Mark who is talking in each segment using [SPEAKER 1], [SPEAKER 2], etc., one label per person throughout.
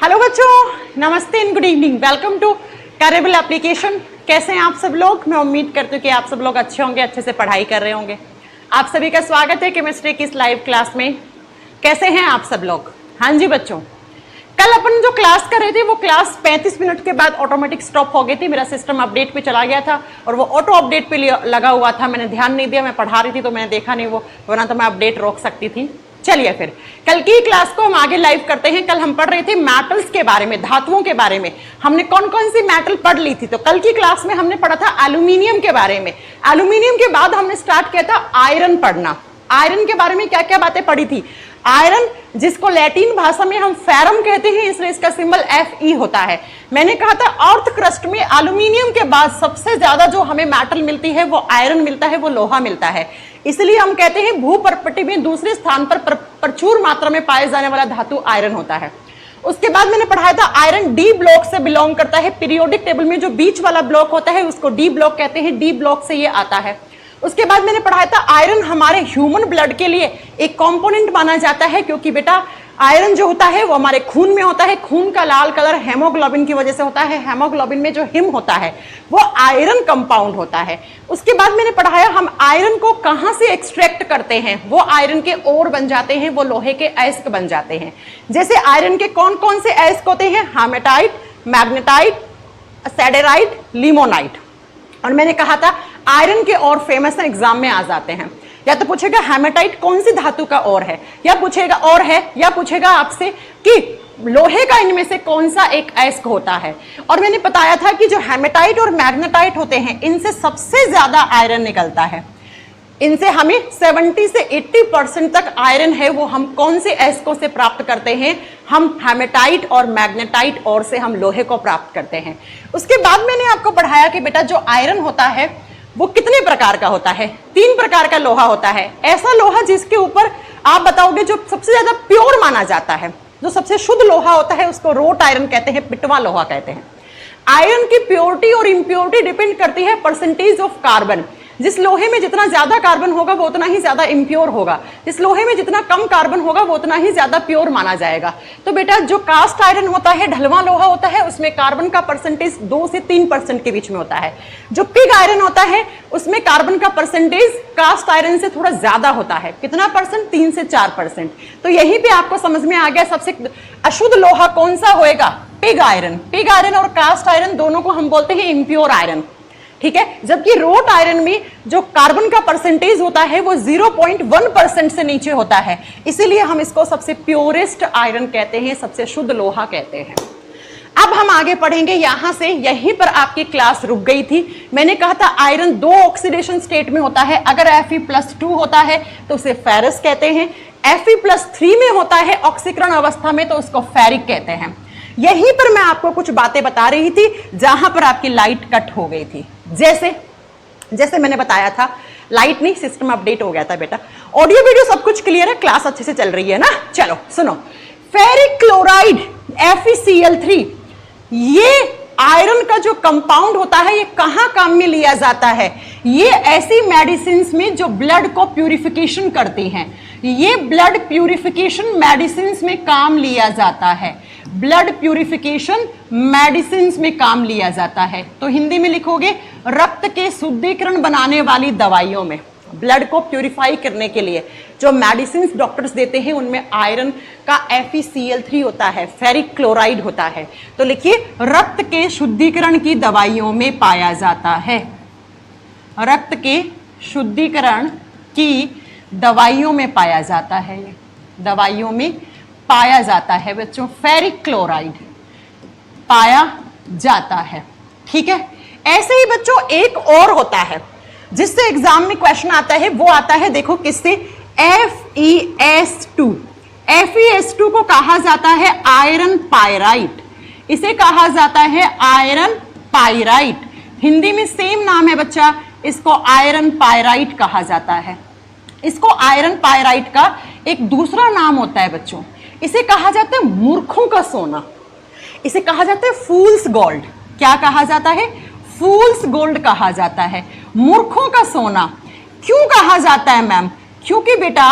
[SPEAKER 1] Hello बच्चों, नमस्ते and good evening. Welcome to Careable application. कैसे हैं आप सब लोग? मैं उम्मीद करती हूँ कि आप सब लोग अच्छे होंगे, अच्छे से पढ़ाई कर रहे होंगे। आप सभी का स्वागत है केमिस्ट्री की इस लाइव क्लास में। कैसे हैं आप सब लोग? हाँ जी बच्चों, कल अपन जो क्लास कर रहे थे वो क्लास 35 मिनट के बाद ऑटोमेटिक स्टॉप हो गई थी। मेरा सिस्टम अपडेट पे चला गया था और वो ऑटो अपडेट पे लगा हुआ था। मैंने ध्यान नहीं दिया, मैं पढ़ा रही थी तो मैंने देखा नहीं वो, वरना तो मैं अपडेट रोक सकती थी। चलिए फिर कल की क्लास को हम आगे लाइव करते हैं। कल हम पढ़ रहे थे मेटल्स के बारे में, धातुओं के बारे में। हमने कौन कौन सी मेटल पढ़ ली थी? तो कल की क्लास में हमने पढ़ा था एल्यूमिनियम के बारे में। एल्यूमिनियम के बाद हमने स्टार्ट किया था आयरन पढ़ना। आयरन के बारे में क्या क्या बातें पढ़ी थी? आयरन, जिसको लैटिन भाषा में हम फेरम कहते हैं, इसलिए इसका सिंबल Fe होता है। मैंने कहा था अर्थ क्रस्ट में एल्यूमिनियम के बाद सबसे ज्यादा जो हमें मेटल मिलती है वो आयरन मिलता है, वो लोहा मिलता है। इसलिए हम कहते हैं भूपर्पटी में दूसरे स्थान पर प्रचुर मात्रा में पाए जाने वाला धातु आयरन होता है। उसके बाद मैंने पढ़ाया था आयरन डी ब्लॉक से बिलोंग करता है। पीरियोडिक टेबल में जो बीच वाला ब्लॉक होता है उसको डी ब्लॉक कहते हैं, डी ब्लॉक से ये आता है। उसके बाद मैंने पढ़ाया था आयरन हमारे ह्यूमन ब्लड के लिए एक कंपोनेंट माना जाता है, क्योंकि बेटा आयरन जो होता है वो हमारे खून में होता है। खून का लाल कलर हेमोग्लोबिन की वजह से होता है। हेमोग्लोबिन में जो हिम होता है वो आयरन कंपाउंड होता है। उसके बाद मैंने पढ़ाया हम आयरन को कहां से एक्सट्रैक्ट करते हैं। वो आयरन के ओर बन जाते हैं, वो लोहे के अयस्क बन जाते हैं। जैसे आयरन के कौन कौन से अयस्क होते हैं? Haematite, magnetite, siderite, limonite. और मैंने कहा था आयरन के और फेमस एग्जाम में आ जाते हैं। या तो पूछेगा हेमेटाइट कौन सी धातु का और है, या पूछेगा और है, या पूछेगा आपसे कि लोहे का इनमें से कौन सा एक अयस्क होता है। और मैंने बताया था कि जो हेमेटाइट और मैग्नेटाइट होते हैं इनसे सबसे ज्यादा आयरन निकलता है। इनसे हमें 70 से 80% तक आयरन है वो हम कौन से अयस्कों से प्राप्त करते हैं? हम हेमेटाइट और मैग्नेटाइट और से हम लोहे को प्राप्त करते हैं। उसके बाद मैंने आपको पढ़ाया कि बेटा जो आयरन होता है वो कितने प्रकार का होता है? 3 प्रकार का लोहा होता है। ऐसा लोहा जिसके ऊपर आप बताओगे जो सबसे ज्यादा प्योर माना जाता है, जो सबसे शुद्ध लोहा होता है उसको रोट आयरन कहते हैं, पिटवा लोहा कहते हैं। आयरन की प्योरिटी और इम्प्योरिटी डिपेंड करती है परसेंटेज ऑफ कार्बन। जिस लोहे में जितना ज्यादा कार्बन होगा वो उतना ही ज्यादा इम्प्योर होगा। जिस लोहे में जितना कम कार्बन होगा वो उतना ही ज्यादा प्योर माना जाएगा। तो बेटा जो कास्ट आयरन होता है, ढलवा लोहा होता है, उसमें कार्बन का परसेंटेज 2 से 3% के बीच में होता है। जो पिग आयरन होता है उसमें कार्बन का परसेंटेज कास्ट आयरन से थोड़ा ज्यादा होता है। कितना परसेंट? 3 से 4%। तो यहीं पे आपको समझ में आ गया सबसे अशुद्ध लोहा कौन सा होएगा? Pig iron. पिग आयरन और कास्ट आयरन दोनों को हम बोलते हैं इम्प्योर आयरन, ठीक है। जबकि रोट आयरन में जो कार्बन का परसेंटेज होता है वो 0.1% से नीचे होता है, इसीलिए हम इसको सबसे प्योरेस्ट आयरन कहते हैं, सबसे शुद्ध लोहा कहते हैं। अब हम आगे पढ़ेंगे यहां से। यहीं पर आपकी क्लास रुक गई थी। मैंने कहा था आयरन 2 ऑक्सीडेशन स्टेट में होता है। अगर Fe+2 होता है तो उसे फेरस कहते हैं। Fe+3 में होता है ऑक्सीकरण अवस्था में तो उसको फेरिक कहते हैं। यहीं पर मैं आपको कुछ बातें बता रही थी जहां पर आपकी लाइट कट हो गई थी। जैसे मैंने बताया था, लाइट नहीं, सिस्टम अपडेट हो गया था बेटा। ऑडियो वीडियो सब कुछ क्लियर है, क्लास अच्छे से चल रही है ना? चलो सुनो, फेरिक क्लोराइड FeCl3, ये आयरन का जो कंपाउंड होता है ये कहां काम में लिया जाता है? ये ऐसी मेडिसिन में जो ब्लड को प्यूरिफिकेशन करती हैं, ये ब्लड प्यूरिफिकेशन मेडिसिन में काम लिया जाता है। ब्लड प्यूरिफिकेशन मेडिसिन में काम लिया जाता है। तो हिंदी में लिखोगे रक्त के शुद्धिकरण बनाने वाली दवाइयों में, ब्लड को प्यूरिफाई करने के लिए जो मेडिसिन डॉक्टर्स देते हैं उनमें आयरन का FeCl3 होता है, फेरिक क्लोराइड होता है। तो लिखिए रक्त के शुद्धिकरण की दवाइयों में पाया जाता है। रक्त के शुद्धिकरण की दवाइयों में पाया जाता है, ये दवाइयों में पाया जाता है बच्चों, फेरिक क्लोराइड पाया जाता है, ठीक है। ऐसे ही बच्चों एक और होता है जिससे एग्जाम में क्वेश्चन आता है, वो आता है देखो किससे? FeS2। FeS2 को कहा जाता है आयरन पायराइट। इसे कहा जाता है आयरन पायराइट। हिंदी में सेम नाम है बच्चा, इसको आयरन पायराइट कहा जाता है। इसको आयरन पायराइट का एक दूसरा नाम होता है बच्चों, इसे कहा जाता है मूर्खों का सोना। इसे कहा जाता है फूल्स गोल्ड। क्या कहा जाता है? फूल्स गोल्ड कहा जाता है, मूर्खों का सोना। क्यों कहा जाता है मैम? क्योंकि बेटा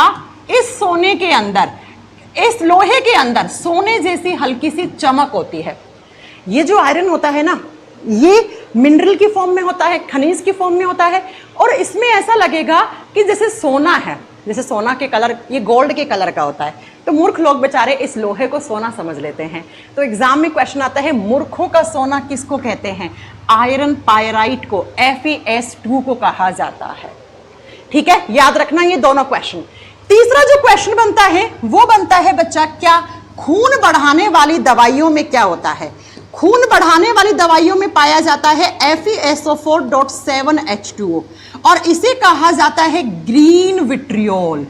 [SPEAKER 1] इस सोने के अंदर इस लोहे के अंदर सोने जैसी हल्की सी चमक होती है। ये जो आयरन होता है ना, ये मिनरल की फॉर्म में होता है, खनिज की फॉर्म में होता है, और इसमें ऐसा लगेगा कि जैसे सोना है, जैसे सोना के कलर, ये गोल्ड के कलर का होता है। तो मूर्ख लोग बेचारे इस लोहे को सोना समझ लेते हैं। तो एग्जाम में क्वेश्चन आता है, मूर्खों का सोना किसको कहते हैं? आयरन पायराइट को, FeS2 को कहा जाता है। ठीक है, याद रखना ये दोनों क्वेश्चन। तीसरा जो क्वेश्चन बनता है वो बनता है बच्चा, क्या खून बढ़ाने वाली दवाइयों में क्या होता है? खून बढ़ाने वाली दवाइयों में पाया जाता है FeSO4.7H2O, और इसे कहा जाता है ग्रीन विट्रियोल।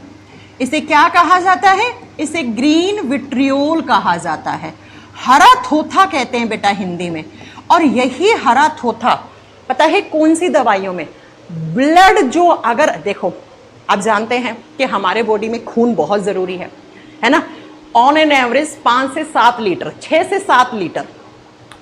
[SPEAKER 1] इसे क्या कहा जाता है? इसे ग्रीन विट्रियोल कहा जाता है। हरा थोथा कहते हैं बेटा हिंदी में। और यही हरा थोथा पता है कौन सी दवाइयों में? ब्लड जो, अगर देखो आप जानते हैं कि हमारे बॉडी में खून बहुत जरूरी है ना। ऑन एन एवरेज 5 से 7 लीटर, 6 से 7 लीटर,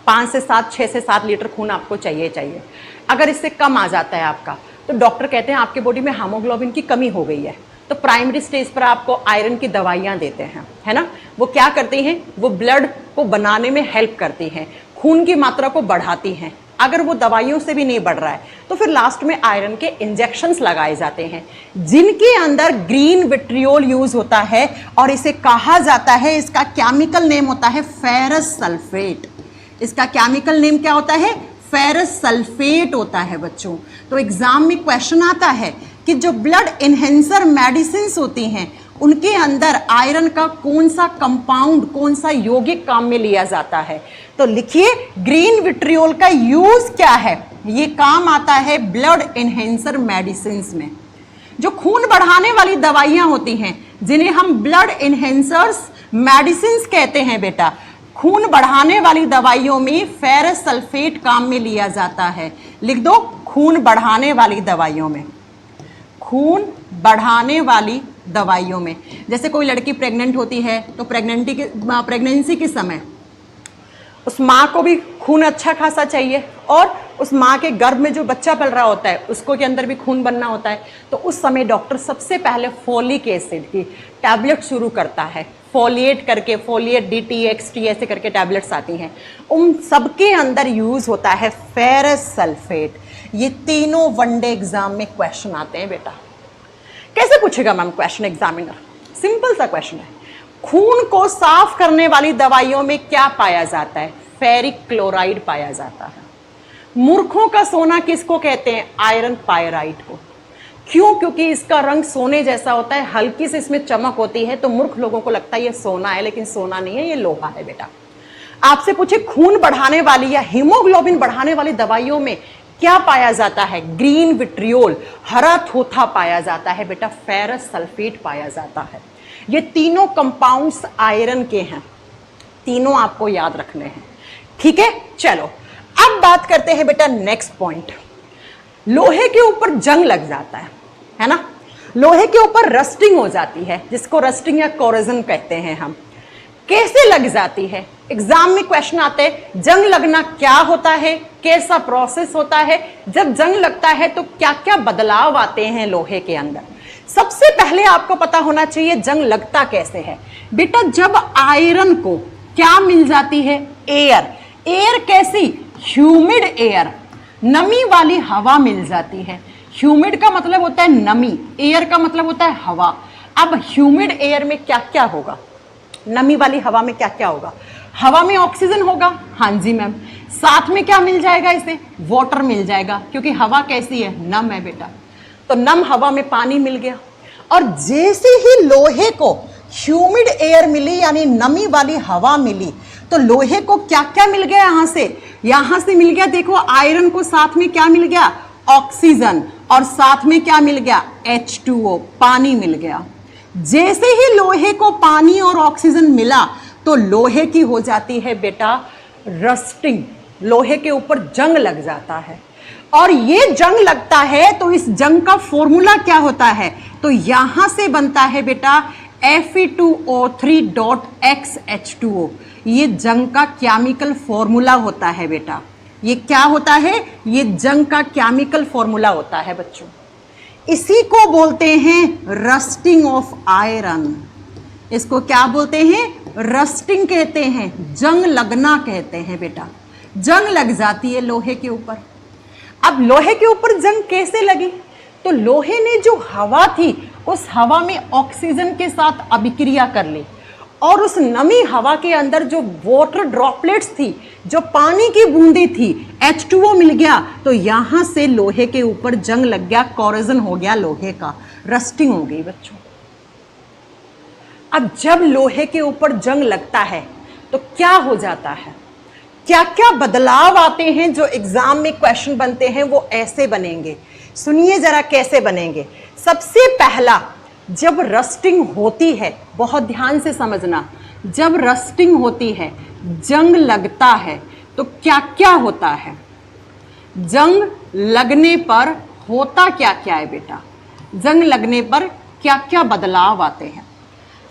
[SPEAKER 1] 5 से 7, 6 से 7 लीटर खून आपको चाहिए। अगर इससे कम आ जाता है आपका, तो डॉक्टर कहते हैं आपके बॉडी में हीमोग्लोबिन की कमी हो गई है। तो प्राइमरी स्टेज पर आपको आयरन की दवाइयाँ देते हैं, है ना। वो क्या करती हैं? वो ब्लड को बनाने में हेल्प करती हैं, खून की मात्रा को बढ़ाती हैं। अगर वो दवाइयों से भी नहीं बढ़ रहा है तो फिर लास्ट में आयरन के इंजेक्शंस लगाए जाते हैं, जिनके अंदर ग्रीन विट्रियोल यूज होता है, और इसे कहा जाता है, इसका केमिकल नेम होता है फेरस सल्फेट। इसका केमिकल नेम क्या होता है? फेरस सल्फेट होता है बच्चों। तो एग्जाम में क्वेश्चन आता है कि जो ब्लड इनहेंसर मेडिसिन होती हैं, उनके अंदर आयरन का कौन सा कंपाउंड, कौन सा यौगिक काम में लिया जाता है? तो लिखिए, ग्रीन विट्रियोल का यूज क्या है? ये काम आता है ब्लड इनहेंसर मेडिसिन में। जो खून बढ़ाने वाली दवाइयां होती हैं, जिन्हें हम ब्लड इनहेंसर्स मेडिसिन कहते हैं बेटा, खून बढ़ाने वाली दवाइयों में फेरस सल्फेट काम में लिया जाता है। लिख दो, खून बढ़ाने वाली दवाइयों में, खून बढ़ाने वाली दवाइयों में। जैसे कोई लड़की प्रेग्नेंट होती है तो प्रेगनेंसी के समय उस माँ को भी खून अच्छा खासा चाहिए, और उस माँ के गर्भ में जो बच्चा पल रहा होता है उसको के अंदर भी खून बनना होता है। तो उस समय डॉक्टर सबसे पहले फोलिक एसिड की टैबलेट शुरू करता है, फोलिएट करके, फोलिएट DTXT ऐसे करके टैबलेट्स आती हैं। उन सबके अंदर यूज होता है फेरस सल्फेट। ये तीनों वनडे एग्जाम में क्वेश्चन आते हैं बेटा। कैसे पूछेगा मैम क्वेश्चन एग्जामिनर? सिंपल सा क्वेश्चन है, खून को साफ करने वाली दवाइयों में क्या पाया जाता है? फेरिक क्लोराइड पाया जाता है। मूर्खों का सोना किसको कहते हैं? आयरन पायराइट को। क्यों? क्योंकि इसका रंग सोने जैसा होता है, हल्की से इसमें चमक होती है, तो मूर्ख लोगों को लगता है ये सोना है, लेकिन सोना नहीं है, ये लोहा है बेटा। आपसे पूछे खून बढ़ाने वाली या हीमोग्लोबिन बढ़ाने वाली दवाइयों में क्या पाया जाता है? ग्रीन विट्रियोल, हरा थोथा पाया जाता है बेटा, फेरस सल्फेट पाया जाता है। ये तीनों कंपाउंड्स आयरन के हैं, तीनों आपको याद रखने हैं। ठीक है, चलो अब बात करते हैं बेटा नेक्स्ट पॉइंट। लोहे के ऊपर जंग लग जाता है ना, लोहे के ऊपर रस्टिंग हो जाती है, जिसको रस्टिंग या कोरोजन कहते हैं हम। कैसे लग जाती है? एग्जाम में क्वेश्चन आते हैं, जंग लगना क्या होता है, कैसा प्रोसेस होता है, जब जंग लगता है तो क्या क्या बदलाव आते हैं लोहे के अंदर। सबसे पहले आपको पता होना चाहिए जंग लगता कैसे है बेटा। जब आयरन को क्या मिल जाती है? एयर। एयर कैसी? ह्यूमिड एयर, नमी वाली हवा मिल जाती है। ह्यूमिड का मतलब होता है नमी, एयर का मतलब होता है हवा। अब ह्यूमिड एयर में क्या क्या होगा? नमी वाली हवा में क्या क्या होगा? हवा में ऑक्सीजन होगा, हाँ जी मैम। साथ में क्या मिल जाएगा इसे? वाटर मिल जाएगा, क्योंकि हवा कैसी है? नम है बेटा। तो नम हवा में पानी मिल गया। और जैसे ही लोहे को ह्यूमिड एयर मिली, यानी नमी वाली हवा मिली, तो लोहे को क्या क्या मिल गया? यहां से मिल गया, देखो आयरन को साथ में क्या मिल गया? ऑक्सीजन, और साथ में क्या मिल गया? H2O, पानी मिल गया। जैसे ही लोहे को पानी और ऑक्सीजन मिला तो लोहे की हो जाती है बेटा रस्टिंग, लोहे के ऊपर जंग लग जाता है। और ये जंग लगता है तो इस जंग का फॉर्मूला क्या होता है? तो यहां से बनता है बेटा Fe2O3.XH2O। ये जंग का केमिकल फॉर्मूला होता है बेटा। ये क्या होता है? ये जंग का केमिकल फॉर्मूला होता है बच्चों। इसी को बोलते हैं रस्टिंग ऑफ आयरन। इसको क्या बोलते हैं? रस्टिंग कहते हैं, जंग लगना कहते हैं बेटा। जंग लग जाती है लोहे के ऊपर। अब लोहे के ऊपर जंग कैसे लगी? तो लोहे ने जो हवा थी उस हवा में ऑक्सीजन के साथ अभिक्रिया कर ली और उस नमी हवा के अंदर जो वाटर ड्रॉपलेट्स थी, जो पानी की बूंदी थी, H2O मिल गया, तो यहां से लोहे के ऊपर जंग लग गया, कोरोजन हो गया लोहे का, रस्टिंग हो गई बच्चों। अब जब लोहे के ऊपर जंग लगता है तो क्या हो जाता है? क्या क्या बदलाव आते हैं जो एग्जाम में क्वेश्चन बनते हैं वो ऐसे बनेंगे। सुनिए जरा कैसे बनेंगे। सबसे पहला, जब रस्टिंग होती है, बहुत ध्यान से समझना, जब रस्टिंग होती है, जंग लगता है, तो क्या क्या होता है? जंग लगने पर होता क्या क्या है बेटा? जंग लगने पर क्या क्या बदलाव आते हैं?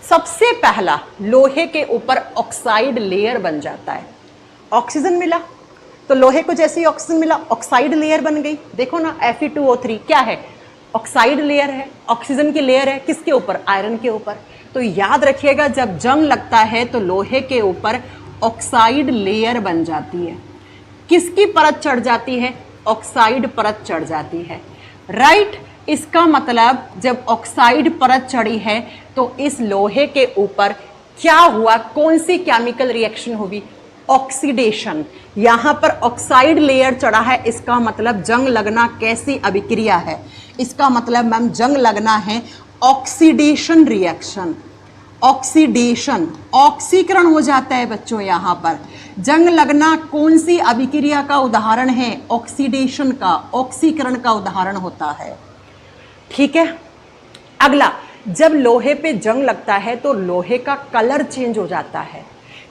[SPEAKER 1] सबसे पहला, लोहे के ऊपर ऑक्साइड लेयर बन जाता है। ऑक्सीजन मिला तो लोहे को जैसे ही ऑक्सीजन मिला ऑक्साइड लेयर बन गई। देखो ना, Fe2O3 क्या है? ऑक्साइड लेयर है, ऑक्सीजन की लेयर है, किसके ऊपर? आयरन के ऊपर। तो याद रखिएगा, जब जंग लगता है तो लोहे के ऊपर ऑक्साइड लेयर बन जाती है। किसकी परत चढ़ जाती है? ऑक्साइड परत चढ़ जाती है, राइट। इसका मतलब जब ऑक्साइड परत चढ़ी है तो इस लोहे के ऊपर क्या हुआ? कौन सी केमिकल रिएक्शन हुई? ऑक्सीडेशन। यहां पर ऑक्साइड लेयर चढ़ा है, इसका मतलब जंग लगना कैसी अभिक्रिया है? इसका मतलब मैम जंग लगना है ऑक्सीडेशन रिएक्शन। ऑक्सीडेशन, ऑक्सीकरण हो जाता है बच्चों। यहां पर जंग लगना कौन सी अभिक्रिया का उदाहरण है? ऑक्सीडेशन का, ऑक्सीकरण का उदाहरण होता है, ठीक है। अगला, जब लोहे पे जंग लगता है तो लोहे का कलर चेंज हो जाता है।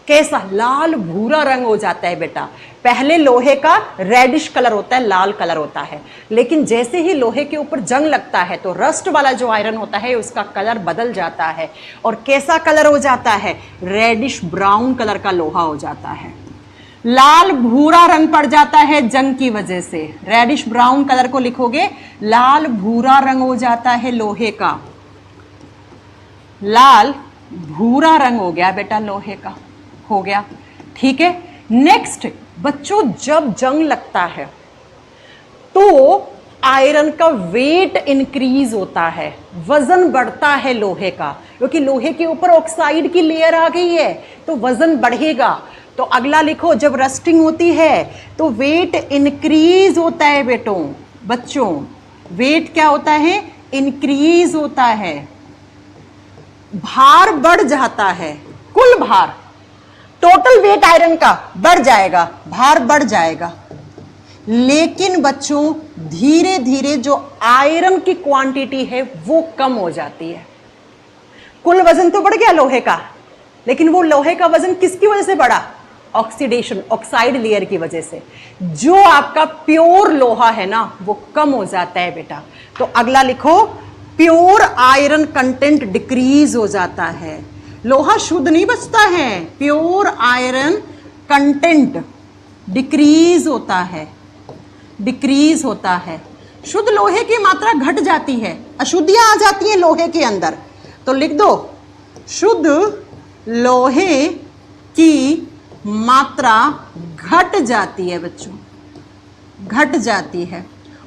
[SPEAKER 1] कैसा? लाल भूरा रंग हो जाता है बेटा। पहले लोहे का रेडिश कलर होता है, लाल कलर होता है, लेकिन जैसे ही लोहे के ऊपर जंग लगता है तो रस्ट वाला जो आयरन होता है उसका कलर बदल जाता है। और कैसा कलर हो जाता है? रेडिश ब्राउन कलर का लोहा हो जाता है। लाल भूरा रंग पड़ जाता है जंग की वजह से। रेडिश ब्राउन कलर को लिखोगे, लाल भूरा रंग हो जाता है लोहे का। लाल भूरा रंग हो गया बेटा लोहे का, हो गया, ठीक है। नेक्स्ट बच्चों, जब जंग लगता है तो आयरन का वेट इंक्रीज होता है, वजन बढ़ता है लोहे का, क्योंकि लोहे के ऊपर ऑक्साइड की लेयर आ गई है तो वजन बढ़ेगा। तो अगला लिखो, जब रस्टिंग होती है तो वेट इंक्रीज होता है बेटों। बच्चों वेट क्या होता है? इंक्रीज होता है, भार बढ़ जाता है, कुल भार, टोटल वेट आयरन का बढ़ जाएगा, भार बढ़ जाएगा। लेकिन बच्चों धीरे धीरे जो आयरन की क्वांटिटी है वो कम हो जाती है। कुल वजन तो बढ़ गया लोहे का, लेकिन वो लोहे का वजन किसकी वजह से बढ़ा? ऑक्सीडेशन, ऑक्साइड लेयर की वजह से। जो आपका प्योर लोहा है ना वो कम हो जाता है बेटा। तो अगला लिखो, प्योर आयरन कंटेंट डिक्रीज हो जाता है। लोहा शुद्ध नहीं बचता है, प्योर आयरन कंटेंट डिक्रीज होता है, डिक्रीज होता है। शुद्ध लोहे की मात्रा घट जाती है, अशुद्धियां आ जाती हैं लोहे के अंदर। तो लिख दो, शुद्ध लोहे की मात्रा घट जाती है बच्चों, घट जाती है।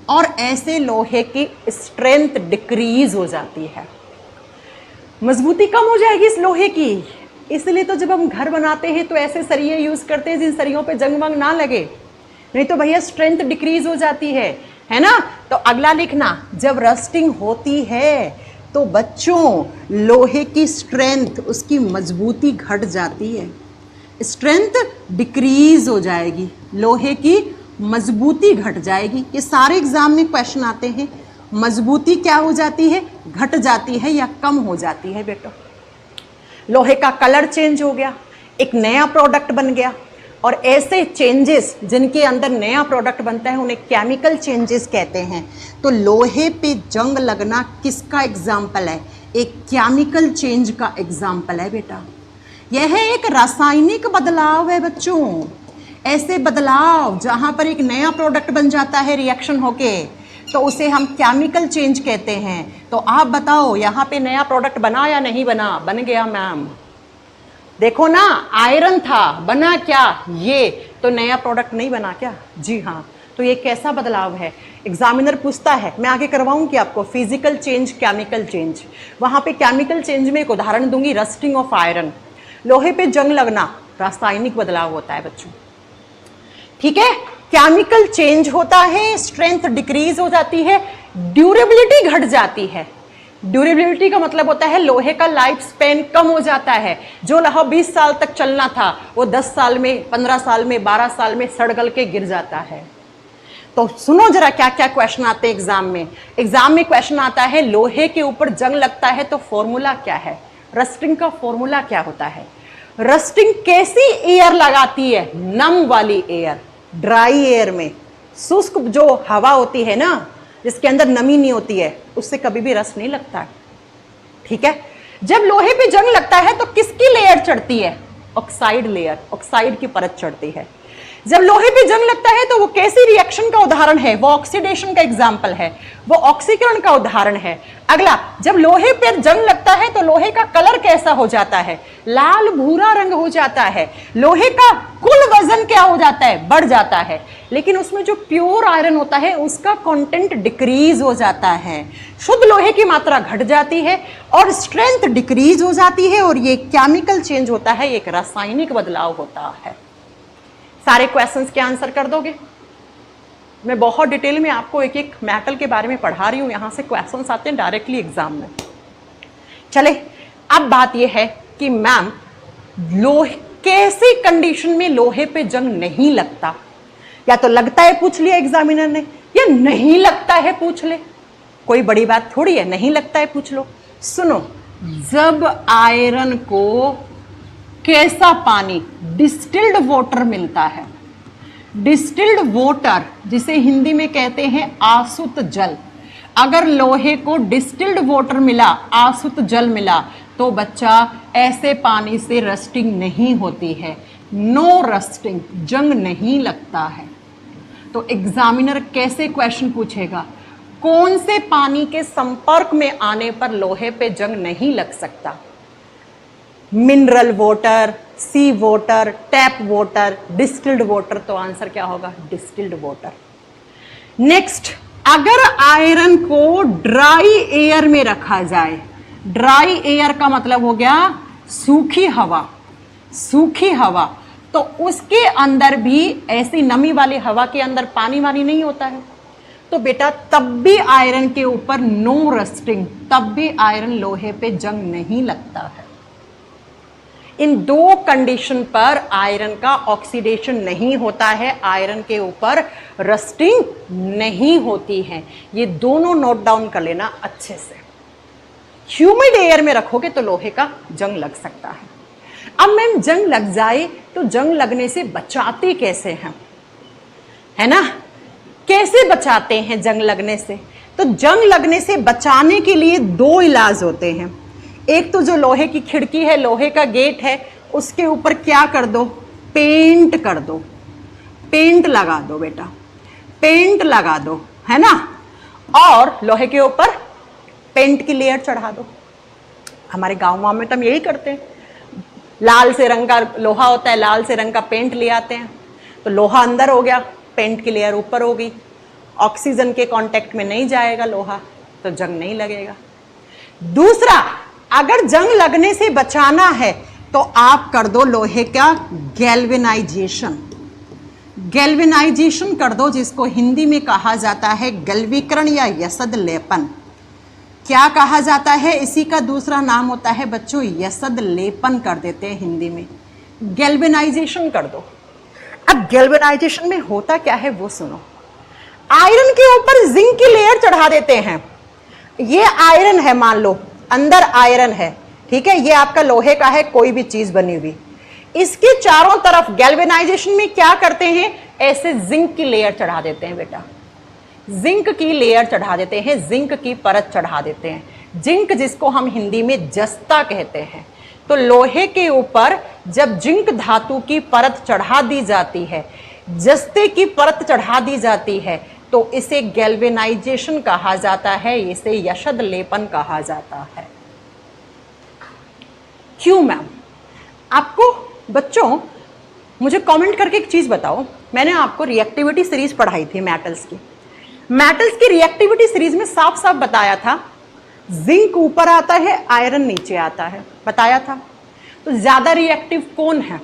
[SPEAKER 1] और ऐसे लोहे की स्ट्रेंथ डिक्रीज हो जाती है, मजबूती कम हो जाएगी इस लोहे की। इसलिए तो जब हम घर बनाते हैं तो ऐसे सरिये यूज करते हैं जिन सरियों पे जंग वंग ना लगे, नहीं तो भैया स्ट्रेंथ डिक्रीज हो जाती है ना। तो अगला लिखना, जब रस्टिंग होती है तो बच्चों लोहे की स्ट्रेंथ, उसकी मजबूती घट जाती है, स्ट्रेंथ डिक्रीज हो जाएगी, लोहे की मजबूती घट जाएगी। ये सारे एग्जाम में क्वेश्चन आते हैं, मजबूती क्या हो जाती है? घट जाती है या कम हो जाती है बेटो। लोहे का कलर चेंज हो गया, एक नया प्रोडक्ट बन गया। और ऐसे चेंजेस जिनके अंदर नया प्रोडक्ट बनता है उन्हें केमिकल चेंजेस कहते हैं। तो लोहे पे जंग लगना किसका एग्जाम्पल है? एक केमिकल चेंज का एग्जाम्पल है बेटा। यह एक रासायनिक बदलाव है बच्चों। ऐसे बदलाव जहां पर एक नया प्रोडक्ट बन जाता है रिएक्शन होके, तो उसे हम केमिकल चेंज कहते हैं। तो आप बताओ यहाँ पे नया प्रोडक्ट बना या नहीं बना? बन गया मैम। देखो ना, आयरन था, बना क्या? ये तो नया प्रोडक्ट नहीं बना क्या? जी हाँ। तो ये कैसा बदलाव है? एग्जामिनर पूछता है, मैं आगे करवाऊंगी आपको फिजिकल चेंज, केमिकल चेंज। वहां पे केमिकल चेंज में एक उदाहरण दूंगी, रस्टिंग ऑफ आयरन। लोहे पे जंग लगना रासायनिक बदलाव होता है बच्चों, ठीक है। केमिकल चेंज होता है, स्ट्रेंथ डिक्रीज हो जाती है, ड्यूरेबिलिटी घट जाती है। ड्यूरेबिलिटी का मतलब होता है लोहे का लाइफ स्पेन कम हो जाता है। जो लोहा 20 साल तक चलना था वो 10 साल में, 15 साल में, 12 साल में सड़ गल के गिर जाता है। तो सुनो जरा क्या क्या क्वेश्चन आते हैं एग्जाम में। एग्जाम में क्वेश्चन आता है लोहे के ऊपर जंग लगता है तो फॉर्मूला क्या है? रस्टिंग का फॉर्मूला क्या होता है? रस्टिंग कैसी एयर लगाती है? नम वाली एयर, ड्राई एयर में। शुष्क जो हवा होती है ना, जिसके अंदर नमी नहीं होती है, उससे कभी भी रस्ट नहीं लगता, ठीक है। जब लोहे पे जंग लगता है तो किसकी लेयर चढ़ती है? ऑक्साइड लेयर, ऑक्साइड की परत चढ़ती है। जब लोहे पे जंग लगता है तो वो कैसी रिएक्शन का उदाहरण है? वो ऑक्सीडेशन का एग्जाम्पल है, वो ऑक्सीकरण का उदाहरण है। अगला, जब लोहे पे जंग लगता है तो लोहे का कलर कैसा हो जाता है? लाल भूरा रंग हो जाता है। लोहे का कुल वजन क्या हो जाता है? बढ़ जाता है। लेकिन उसमें जो प्योर आयरन होता है उसका कंटेंट डिक्रीज हो जाता है, शुद्ध लोहे की मात्रा घट जाती है और स्ट्रेंथ डिक्रीज हो जाती है। और ये केमिकल चेंज होता है, एक रासायनिक बदलाव होता है। सारे क्वेश्चंस के आंसर कर दोगे? मैं बहुत डिटेल में आपको एक एक मेटल के बारे में पढ़ा रही हूं, यहां से क्वेश्चंस आते हैं डायरेक्टली एग्जाम में। चले, अब बात यह है कि मैम लोहे कैसी कंडीशन में लोहे पे जंग नहीं लगता? या तो लगता है पूछ लिया एग्जामिनर ने, या नहीं लगता है पूछ ले। कोई बड़ी बात थोड़ी है, नहीं लगता है पूछ लो। सुनो, जब आयरन को कैसा पानी, डिस्टिल्ड वाटर मिलता है, डिस्टिल्ड वाटर जिसे हिंदी में कहते हैं आसुत जल। अगर लोहे को डिस्टिल्ड वाटर मिला, आसुत जल मिला, तो बच्चा ऐसे पानी से रस्टिंग नहीं होती है, नो रस्टिंग, जंग नहीं लगता है। तो एग्जामिनर कैसे क्वेश्चन पूछेगा? कौन से पानी के संपर्क में आने पर लोहे पे जंग नहीं लग सकता? Mineral water, sea water, tap water, distilled water. तो आंसर क्या होगा? Distilled water. नेक्स्ट, अगर आयरन को ड्राई एयर में रखा जाए, ड्राई एयर का मतलब हो गया सूखी हवा, सूखी हवा, तो उसके अंदर भी ऐसी नमी वाली हवा के अंदर पानी वानी नहीं होता है, तो बेटा तब भी आयरन के ऊपर नो रस्टिंग, तब भी आयरन लोहे पे जंग नहीं लगता है। इन दो कंडीशन पर आयरन का ऑक्सीडेशन नहीं होता है, आयरन के ऊपर रस्टिंग नहीं होती है। ये दोनों नोट डाउन कर लेना अच्छे से। ह्यूमिड एयर में रखोगे तो लोहे का जंग लग सकता है। अब मैम जंग लग जाए तो जंग लगने से बचाते कैसे हैं, है ना? कैसे बचाते हैं जंग लगने से? तो जंग लगने से बचाने के लिए दो इलाज होते हैं। एक तो जो लोहे की खिड़की है, लोहे का गेट है, उसके ऊपर क्या कर दो? पेंट कर दो, पेंट लगा दो बेटा, पेंट लगा दो, है ना? और लोहे के ऊपर पेंट की लेयर चढ़ा दो। हमारे गाँव में तो हम यही करते हैं। लाल से रंग का लोहा होता है, लाल से रंग का पेंट ले आते हैं, तो लोहा अंदर हो गया, पेंट की लेयर ऊपर हो गई। ऑक्सीजन के कांटेक्ट में नहीं जाएगा लोहा, तो जंग नहीं लगेगा। दूसरा, अगर जंग लगने से बचाना है तो आप कर दो लोहे का गैल्वेनाइजेशन, गैल्वेनाइजेशन कर दो, जिसको हिंदी में कहा जाता है गलवीकरण या यसद लेपन। क्या कहा जाता है? इसी का दूसरा नाम होता है बच्चों यसद लेपन कर देते हैं हिंदी में, गैल्वेनाइजेशन कर दो। अब गैल्वेनाइजेशन में होता क्या है वो सुनो। आयरन के ऊपर जिंक की लेयर चढ़ा देते हैं। ये आयरन है, मान लो अंदर आयरन है, ठीक है, ये आपका लोहे का है, कोई भी चीज बनी हुई। इसके चारों तरफ गैल्वेनाइजेशन में क्या करते हैं? ऐसे जिंक की लेयर चढ़ा देते हैं बेटा, जिंक की लेयर चढ़ा देते हैं, जिंक की परत चढ़ा देते हैं। जिंक जिसको हम हिंदी में जस्ता कहते हैं। तो लोहे के ऊपर जब जिंक धातु की परत चढ़ा दी जाती है, जस्ते की परत चढ़ा दी जाती है, तो इसे गैल्वेनाइजेशन कहा जाता है, इसे यशद लेपन कहा जाता है। क्यों मैम? आपको बच्चों मुझे कमेंट करके एक चीज बताओ, मैंने आपको रिएक्टिविटी सीरीज पढ़ाई थी मेटल्स की रिएक्टिविटी सीरीज में साफ साफ बताया था जिंक ऊपर आता है, आयरन नीचे आता है, बताया था। तो ज्यादा रिएक्टिव कौन है?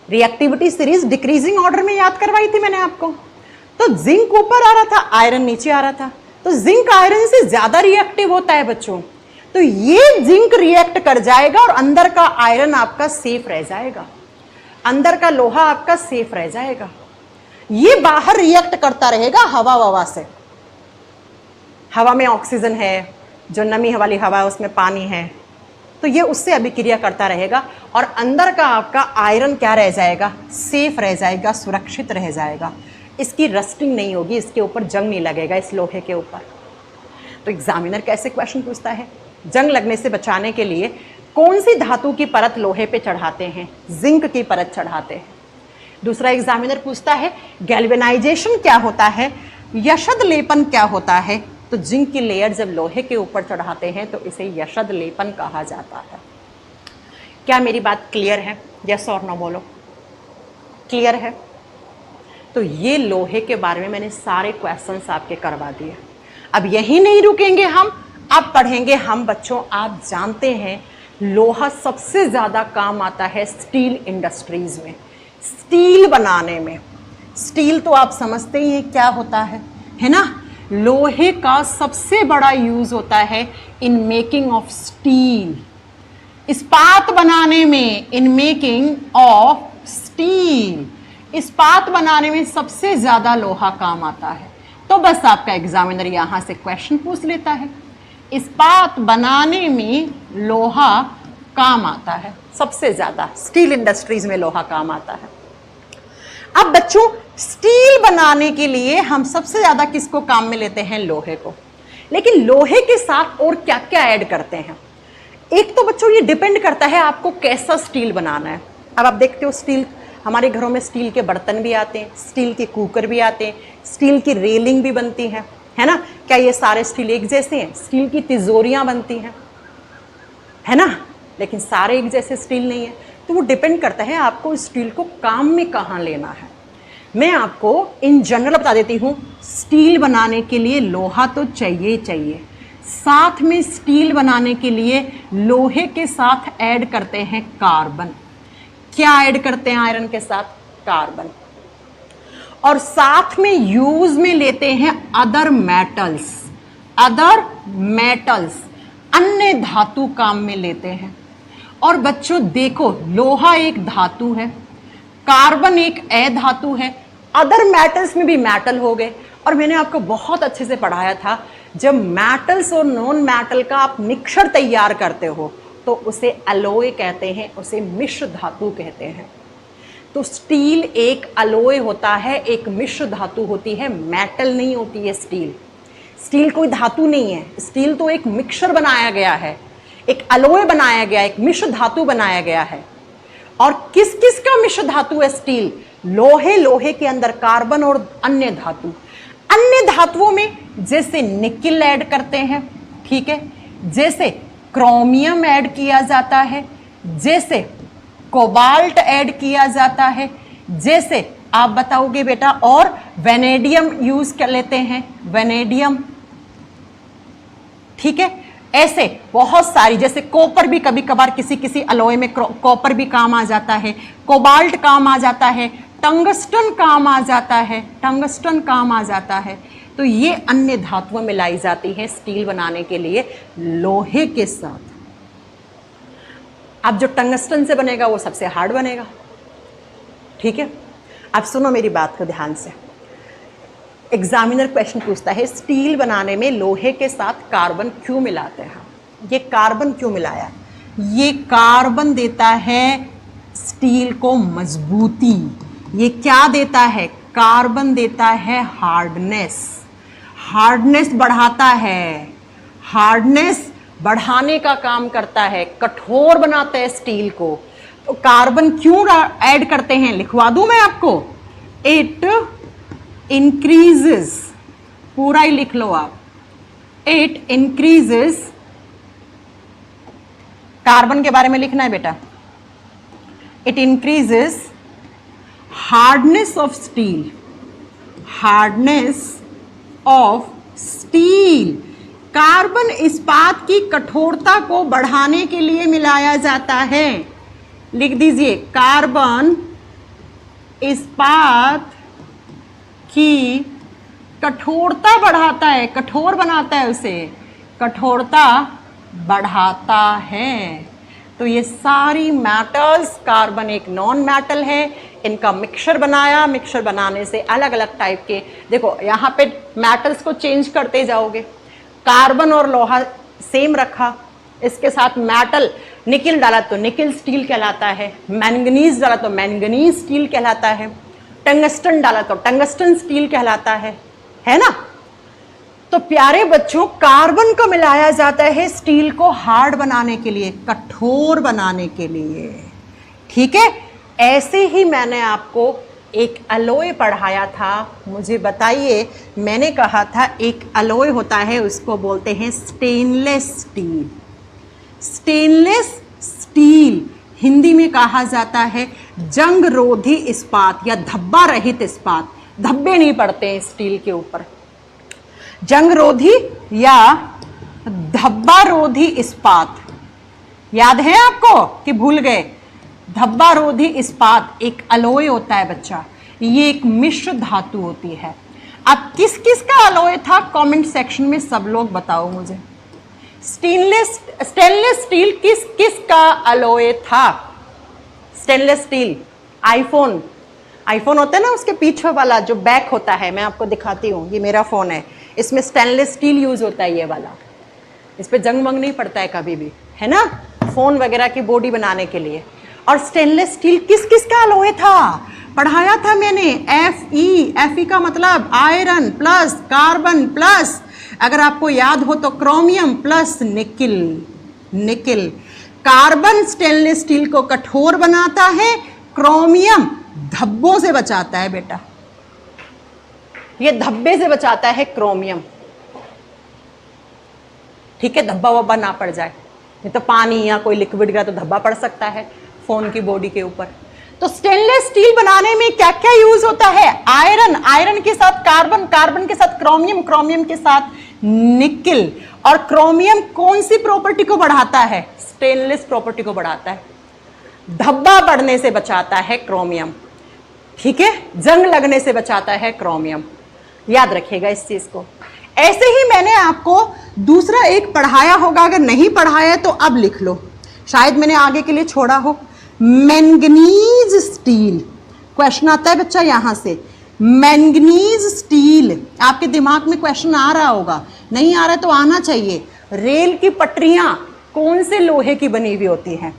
[SPEAKER 1] रिएक्टिविटी सीरीज डिक्रीजिंग ऑर्डर में याद करवाई थी मैंने आपको। तो जिंक ऊपर आ रहा था, आयरन नीचे आ रहा था, तो जिंक आयरन से ज्यादा रिएक्टिव होता है बच्चों। तो ये जिंक रिएक्ट कर जाएगा और अंदर का आयरन आपका सेफ रह जाएगा, अंदर का लोहा आपका सेफ रह जाएगा। ये बाहर रिएक्ट करता रहेगा हवा ववा से। हवा में ऑक्सीजन है, जो नमी वाली हवा है उसमें पानी है, तो ये उससे अभिक्रिया करता रहेगा और अंदर का आपका आयरन क्या रह जाएगा? सेफ रह जाएगा, सुरक्षित रह जाएगा। इसकी रस्टिंग नहीं होगी, इसके ऊपर जंग नहीं लगेगा इस लोहे के ऊपर। तो एग्जामिनर कैसे क्वेश्चन पूछता है? जंग लगने से बचाने के लिए कौन सी धातु की परत लोहे पे चढ़ाते हैं? जिंक की परत चढ़ाते हैं। दूसरा एग्जामिनर पूछता है गैल्वेनाइजेशन क्या होता है, यशद लेपन क्या होता है? तो जिंक की लेयर जब लोहे के ऊपर चढ़ाते हैं तो इसे यशद लेपन कहा जाता है। क्या मेरी बात क्लियर है? यस और नो बोलो। क्लियर है? तो ये लोहे के बारे में मैंने सारे क्वेश्चंस आपके करवा दिए। अब यही नहीं रुकेंगे हम, अब पढ़ेंगे हम बच्चों। आप जानते हैं लोहा सबसे ज्यादा काम आता है स्टील इंडस्ट्रीज में, स्टील बनाने में। स्टील तो आप समझते ही हैं क्या होता है ना? लोहे का सबसे बड़ा यूज होता है इन मेकिंग ऑफ स्टील, इस्पात बनाने में। इन मेकिंग ऑफ स्टील, इस्पात बनाने में सबसे ज्यादा लोहा काम आता है। तो बस आपका एग्जामिनर यहां से क्वेश्चन पूछ लेता है, इस्पात बनाने में लोहा काम आता है सबसे ज्यादा, स्टील इंडस्ट्रीज में लोहा काम आता है। अब बच्चों स्टील बनाने के लिए हम सबसे ज्यादा किसको काम में लेते हैं? लोहे को। लेकिन लोहे के साथ और क्या क्या ऐड करते हैं? एक तो बच्चों ये डिपेंड करता है आपको कैसा स्टील बनाना है। अब आप देखते हो स्टील, हमारे घरों में स्टील के बर्तन भी आते हैं, स्टील के कुकर भी आते हैं, स्टील की रेलिंग भी बनती है ना? क्या ये सारे स्टील एक जैसे हैं? स्टील की तिजोरियां बनती हैं, है ना? लेकिन सारे एक जैसे स्टील नहीं है। तो वो डिपेंड करता है आपको स्टील को काम में कहाँ लेना है। मैं आपको इन जनरल बता देती हूँ, स्टील बनाने के लिए लोहा तो चाहिए चाहिए, साथ में स्टील बनाने के लिए लोहे के साथ ऐड करते हैं कार्बन। क्या ऐड करते हैं आयरन के साथ? कार्बन। और साथ में यूज में लेते हैं अदर मेटल्स, अन्य धातु काम में लेते हैं। और बच्चों देखो, लोहा एक धातु है, कार्बन एक अधातु है, अदर मेटल्स में भी मेटल हो गए। और मैंने आपको बहुत अच्छे से पढ़ाया था, जब मेटल्स और नॉन मेटल का आप मिक्सचर तैयार करते हो तो उसे अलॉय कहते हैं, उसे मिश्र धातु कहते हैं। तो स्टील एक अलॉय होता है, एक मिश्र धातु होती है, मेटल नहीं होती है स्टील। स्टील कोई धातु नहीं है, स्टील तो एक मिक्सचर बनाया गया है, एक अलॉय बनाया गया, एक मिश्र धातु बनाया गया है। और किस किस का मिश्र धातु है स्टील? लोहे के अंदर कार्बन और अन्य धातु। अन्य धातुओं में जैसे निकिल ऐड करते हैं, ठीक है, जैसे क्रोमियम ऐड किया जाता है, जैसे कोबाल्ट ऐड किया जाता है, जैसे आप बताओगे बेटा, और वेनेडियम यूज कर लेते हैं, वेनेडियम, ठीक है। ऐसे बहुत सारी, जैसे कॉपर भी कभी कभार किसी अलॉय में कॉपर भी काम आ जाता है, कोबाल्ट काम आ जाता है, टंगस्टन काम आ जाता है, टंगस्टन काम आ जाता है। तो ये अन्य धातुओं में लाई जाती है स्टील बनाने के लिए लोहे के साथ। अब जो टंगस्टन से बनेगा वो सबसे हार्ड बनेगा, ठीक है। अब सुनो मेरी बात को ध्यान से। एग्जामिनर क्वेश्चन पूछता है स्टील बनाने में लोहे के साथ कार्बन क्यों मिलाते हैं? ये कार्बन क्यों मिलाया? ये कार्बन देता है स्टील को मजबूती। ये क्या देता है? कार्बन देता है हार्डनेस। हार्डनेस बढ़ाता है, हार्डनेस बढ़ाने का काम करता है, कठोर बनाता है स्टील को। तो कार्बन क्यों ऐड करते हैं? लिखवा दूं मैं आपको। इट इंक्रीजेस, पूरा ही लिख लो आप, इट इंक्रीजेस, कार्बन के बारे में लिखना है बेटा, it increases hardness of steel, hardness of steel, carbon इस्पात की कठोरता को बढ़ाने के लिए मिलाया जाता है। लिख दीजिए, कार्बन इस्पात की कठोरता बढ़ाता है, कठोर बनाता है उसे, कठोरता बढ़ाता है। तो ये सारी मेटल्स, कार्बन एक नॉन मेटल है, इनका मिक्सचर बनाया, मिक्सचर बनाने से अलग अलग टाइप के, देखो यहाँ पे मेटल्स को चेंज करते जाओगे, कार्बन और लोहा सेम रखा, इसके साथ मेटल निकिल डाला तो निकिल स्टील कहलाता है, मैंगनीज डाला तो मैंगनीज स्टील कहलाता है, टंगस्टन डाला तो टंगस्टन स्टील कहलाता है ना। तो प्यारे बच्चों, कार्बन को मिलाया जाता है स्टील को हार्ड बनाने के लिए, कठोर बनाने के लिए, ठीक है। ऐसे ही मैंने आपको एक अलॉय पढ़ाया था, मुझे बताइए, मैंने कहा था एक अलॉय होता है, उसको बोलते हैं stainless steel. Stainless steel Hindi में कहा जाता है जंग रोधी इस्पात या धब्बा रहित इस्पात, धब्बे नहीं पड़ते हैं स्टील के ऊपर, जंग रोधी या धब्बा रोधी इस्पात। याद है आपको कि भूल गए? धब्बा रोधी इस्पात एक अलॉय होता है बच्चा, ये एक मिश्र धातु होती है। अब किस किस का अलॉय था, कमेंट सेक्शन में सब लोग बताओ मुझे। स्टेनलेस स्टील किस किस का अलॉय था? स्टेनलेस स्टील, आईफोन होता है ना, उसके पीछे वाला जो बैक होता है, मैं आपको दिखाती हूँ, ये मेरा फोन है, इसमें स्टेनलेस स्टील यूज होता है, ये वाला, इस पे जंग मंग नहीं पड़ता है कभी भी, है ना, फोन वगैरह की बॉडी बनाने के लिए। और स्टेनलेस स्टील किस किस का अलॉय था, पढ़ाया था मैंने, Fe का मतलब आयरन प्लस कार्बन प्लस, अगर आपको याद हो तो chromium plus nickel. Carbon stainless steel को कठोर बनाता है, क्रोमियम धब्बों से बचाता है बेटा, ये धब्बे से बचाता है क्रोमियम, ठीक है, धब्बा वब्बा ना पड़ जाए, नहीं तो पानी या कोई लिक्विड गया तो धब्बा पड़ सकता है फोन की बॉडी के ऊपर। तो स्टेनलेस स्टील बनाने में क्या क्या यूज होता है? आयरन के साथ कार्बन के साथ क्रोमियम के साथ निकिल। और क्रोमियम कौन सी प्रॉपर्टी को बढ़ाता है? स्टेनलेस प्रॉपर्टी को बढ़ाता है, धब्बा पड़ने से बचाता है क्रोमियम, ठीक है, जंग लगने से बचाता है क्रोमियम, याद रखिएगा इस चीज को। ऐसे ही मैंने आपको दूसरा एक पढ़ाया होगा, अगर नहीं पढ़ाया तो अब लिख लो, शायद मैंने आगे के लिए छोड़ा हो, मैंगनीज स्टील। क्वेश्चन आता है बच्चा यहां से, मैंगनीज स्टील, आपके दिमाग में क्वेश्चन आ रहा होगा, नहीं आ रहा तो आना चाहिए। रेल की पटरियां कौन से लोहे की बनी हुई होती हैं?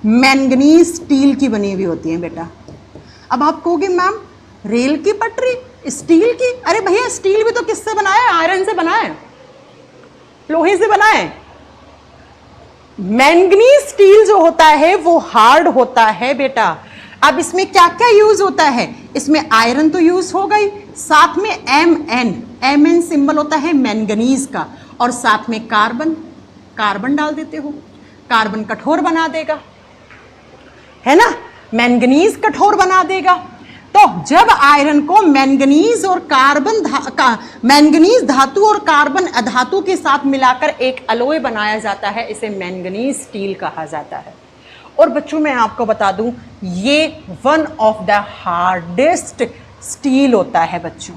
[SPEAKER 1] मैंगनीज स्टील की बनी हुई होती हैं बेटा। अब आप कहोगे मैम रेल की पटरी स्टील की, अरे भैया स्टील भी तो किससे बना है? आयरन से बना है, लोहे से बना है। मैंगनीज स्टील जो होता है वो हार्ड होता है बेटा। अब इसमें क्या क्या यूज होता है? इसमें आयरन तो यूज हो गई, साथ में एम एन सिंबल होता है मैंगनीज का, और साथ में कार्बन डाल देते हो, कार्बन कठोर बना देगा, है ना, मैंगनीज कठोर बना देगा। तो जब आयरन को मैंगनीज और मैंगनीज धातु और कार्बन अधातु के साथ मिलाकर एक अलॉय बनाया जाता है, इसे मैंगनीज स्टील कहा जाता है। और बच्चों मैं आपको बता दूं, ये one of the hardest steel होता है बच्चों,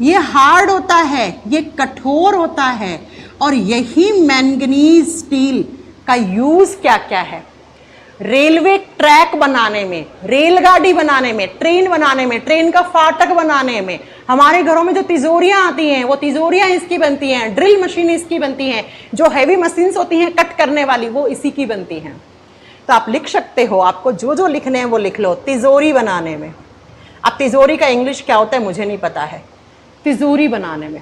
[SPEAKER 1] ये हार्ड होता है, ये कठोर होता है। और यही मैंगनीज स्टील का यूज क्या क्या है? रेलवे ट्रैक बनाने में, रेलगाड़ी बनाने में, ट्रेन बनाने में, ट्रेन का फाटक बनाने में, हमारे घरों में जो तिजोरियां आती हैं वो तिजोरियां इसकी बनती हैं, ड्रिल मशीन इसकी बनती हैं, जो हैवी मशीन्स होती हैं कट करने वाली वो इसी की बनती हैं। तो आप लिख सकते हो, आपको जो जो लिखने हैं वो लिख लो, तिजोरी बनाने में। अब तिजोरी का इंग्लिश क्या होता है मुझे नहीं पता है, तिजोरी बनाने में,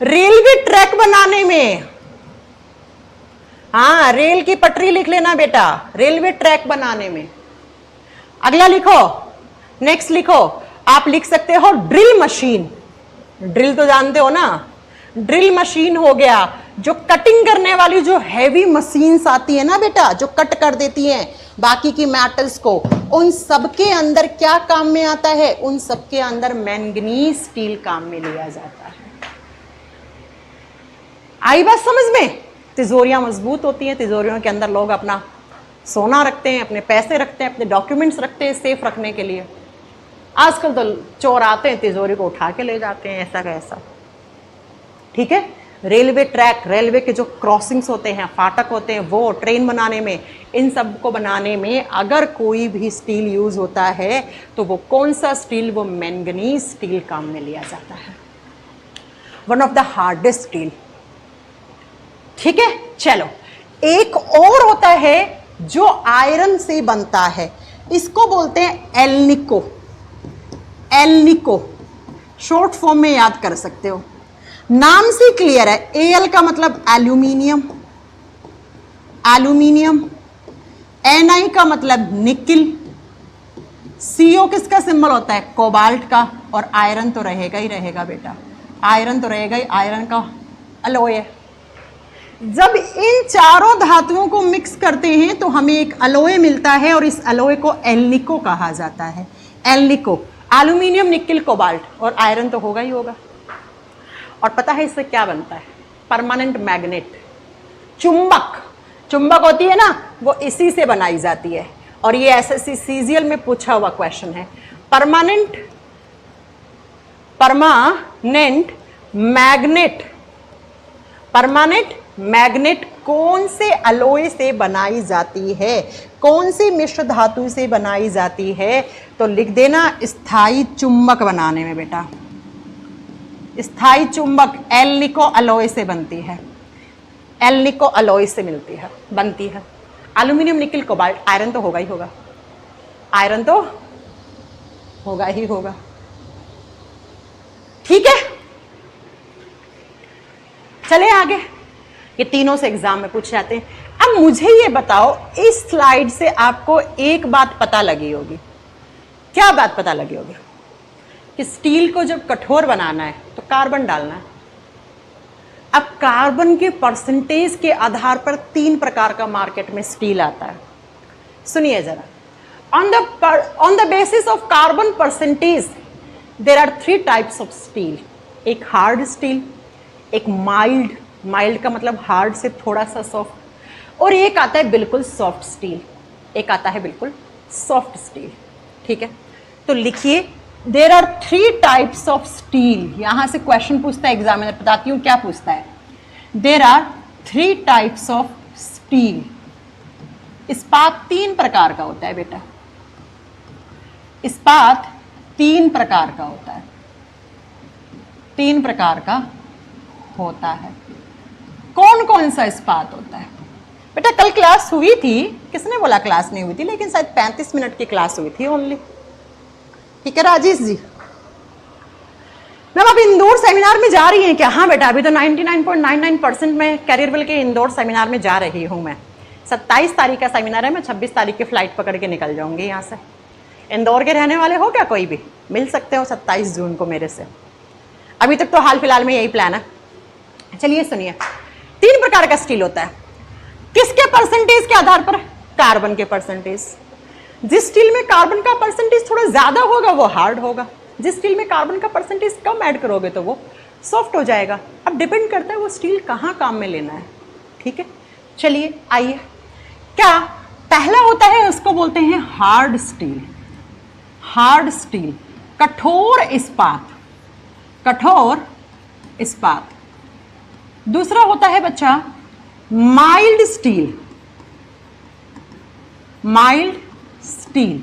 [SPEAKER 1] रेलवे ट्रैक बनाने में, हाँ रेल की पटरी लिख लेना बेटा, रेलवे ट्रैक बनाने में। अगला लिखो, नेक्स्ट लिखो, आप लिख सकते हो ड्रिल मशीन, ड्रिल तो जानते हो ना, ड्रिल मशीन हो गया। जो कटिंग करने वाली जो हैवी मशीन्स आती है ना बेटा, जो कट कर देती हैं बाकी की मेटल्स को, उन सबके अंदर क्या काम में आता है? उन सबके अंदर मैंगनीज स्टील काम में लिया जाता है। आई बात समझ में? तिजोरियां मजबूत होती हैं, तिजोरियों के अंदर लोग अपना सोना रखते हैं, अपने पैसे रखते हैं, अपने डॉक्यूमेंट्स रखते हैं सेफ रखने के लिए। आजकल तो चोर आते हैं, तिजोरी को उठा के ले जाते हैं, ऐसा का ऐसा। ठीक है, रेलवे ट्रैक, रेलवे के जो क्रॉसिंग्स होते हैं, फाटक होते हैं, वो ट्रेन बनाने में, इन सब को बनाने में अगर कोई भी स्टील यूज होता है तो वो कौन सा स्टील? वो मैंगनीज स्टील काम में लिया जाता है, one of the hardest steel. ठीक है, चलो एक और होता है जो आयरन से बनता है, इसको बोलते हैं एल्निको। एल्निको शॉर्ट फॉर्म में याद कर सकते हो, नाम से क्लियर है। एल का मतलब एल्यूमिनियम, एल्यूमिनियम। Ni का मतलब निकिल। CO किसका सिंबल होता है? कोबाल्ट का। और आयरन तो रहेगा ही रहेगा बेटा, आयरन तो रहेगा ही, आयरन का अलॉय है। जब इन चारों धातुओं को मिक्स करते हैं तो हमें एक अलॉय मिलता है और इस अलॉय को एल्निको कहा जाता है। एल्निको, एल्यूमिनियम, निकिल, कोबाल्ट और आयरन तो होगा ही होगा। और पता है इससे क्या बनता है? परमानेंट मैग्नेट, चुंबक। चुंबक होती है ना, वो इसी से बनाई जाती है। और ये एसएससी सीजीएल में पूछा हुआ क्वेश्चन है। परमानेंट मैग्नेट, परमानेंट मैग्नेट कौन से अलॉय से बनाई जाती है? कौन सी मिश्र धातु से बनाई जाती है? तो लिख देना स्थायी चुंबक बनाने में बेटा। स्थायी चुंबक एल्निको अलॉय से बनती है, एल्निको अलॉय से मिलती है, बनती है। एल्यूमिनियम, निकिल, कोबाल्ट, आयरन तो होगा ही होगा, आयरन तो होगा ही होगा। ठीक है, चले आगे। ये तीनों से एग्जाम में पूछ जाते हैं। अब मुझे ये बताओ, इस स्लाइड से आपको एक बात पता लगी होगी। क्या बात पता लगी होगी? कि स्टील को जब कठोर बनाना है तो कार्बन डालना है। अब कार्बन के परसेंटेज के आधार पर 3 प्रकार का मार्केट में स्टील आता है। सुनिए जरा, on the basis of carbon percentage there are 3 types of steel. एक हार्ड स्टील, एक माइल्ड, माइल्ड का मतलब हार्ड से थोड़ा सा सॉफ्ट, और एक आता है बिल्कुल सॉफ्ट स्टील, एक आता है बिल्कुल सॉफ्ट स्टील। ठीक है, तो लिखिए there are 3 types of steel. यहां से क्वेश्चन पूछता है एग्जामिनर, बताती हूं क्या पूछता है। There are 3 types of steel. इस्पात 3 प्रकार का होता है बेटा, इस्पात 3 प्रकार का होता है, 3 प्रकार का होता है। कौन कौन सा इस्पात होता है बेटा? कल क्लास हुई थी, किसने बोला क्लास नहीं हुई थी? लेकिन शायद 35 मिनट की क्लास हुई थी ओनली। ठीक है राजेश जी, मैम आप इंदौर सेमिनार में जा रही हैं क्या? हाँ बेटा, अभी तो 99.99% में कैरियरवेल के इंदौर सेमिनार में जा रही हूँ मैं। 27 तारीख का सेमिनार है, मैं 26 तारीख की फ्लाइट पकड़ के निकल जाऊंगी यहाँ से। इंदौर के रहने वाले हो क्या? कोई भी मिल सकते हो 27 जून को मेरे से। अभी तक तो हाल फिलहाल में यही प्लान है। चलिए सुनिए, 3 प्रकार का स्टील होता है। किसके परसेंटेज के आधार पर? कार्बन के परसेंटेज। जिस स्टील में कार्बन का परसेंटेज थोड़ा ज्यादा होगा वो हार्ड होगा, जिस स्टील में कार्बन का परसेंटेज कम ऐड करोगे तो वो सॉफ्ट हो जाएगा। अब डिपेंड करता है वो स्टील कहाँ काम में लेना है। ठीक है, चलिए आइए। क्या पहला होता है, उसको बोलते हैं हार्ड स्टील। हार्ड स्टील, कठोर इस्पात, कठोर इस्पात। दूसरा होता है बच्चा mild steel, mild steel,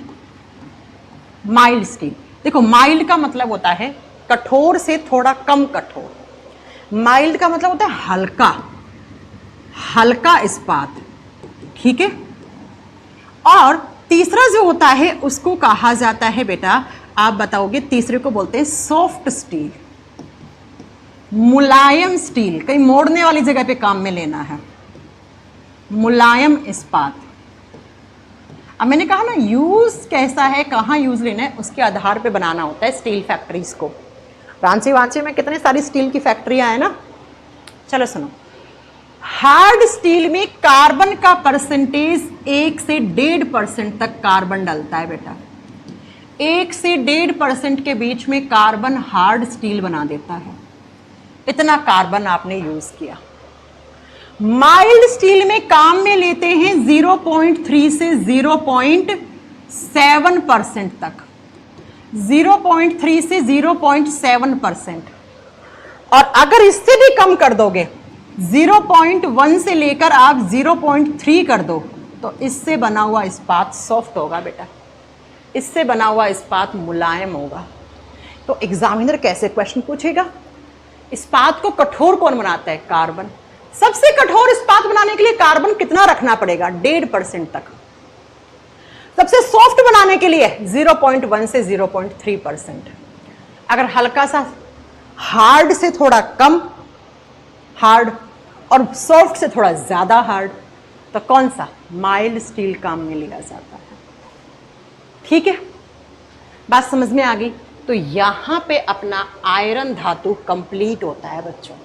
[SPEAKER 1] mild steel. देखो माइल्ड का मतलब होता है कठोर से थोड़ा कम कठोर, माइल्ड का मतलब होता है हल्का, हल्का इस्पात। ठीक है, और तीसरा जो होता है उसको कहा जाता है बेटा, आप बताओगे, तीसरे को बोलते हैं सॉफ्ट स्टील, मुलायम स्टील। कहीं मोड़ने वाली जगह पे काम में लेना है, मुलायम इस्पात। अब मैंने कहा ना यूज कैसा है, कहाँ यूज लेना है, उसके आधार पे बनाना होता है स्टील फैक्ट्रीज को। रांची वांची में कितने सारी स्टील की फैक्ट्रियां हैं ना। चलो सुनो, हार्ड स्टील में कार्बन का परसेंटेज 1 से 1.5% तक कार्बन डलता है बेटा। 1 से 1.5% के बीच में कार्बन हार्ड स्टील बना देता है। इतना कार्बन आपने यूज किया। माइल्ड स्टील में काम में लेते हैं 0.3 से 0.7% तक, 0.3 से 0.7%। और अगर इससे भी कम कर दोगे, 0.1 से लेकर आप 0.3 कर दो, तो इससे बना हुआ इस्पात सॉफ्ट होगा बेटा, इससे बना हुआ इस्पात मुलायम होगा। तो एग्जामिनर कैसे क्वेश्चन पूछेगा? इस्पात को कठोर कौन बनाता है? कार्बन। सबसे कठोर इस्पात बनाने के लिए कार्बन कितना रखना पड़ेगा? 1.5% तक। सबसे सॉफ्ट बनाने के लिए 0.1 से 0.3%। अगर हल्का सा हार्ड से थोड़ा कम हार्ड और सॉफ्ट से थोड़ा ज्यादा हार्ड, तो कौन सा? माइल्ड स्टील काम में लिया जाता है। ठीक है, बात समझ में आ गई? तो यहां पे अपना आयरन धातु कंप्लीट होता है बच्चों।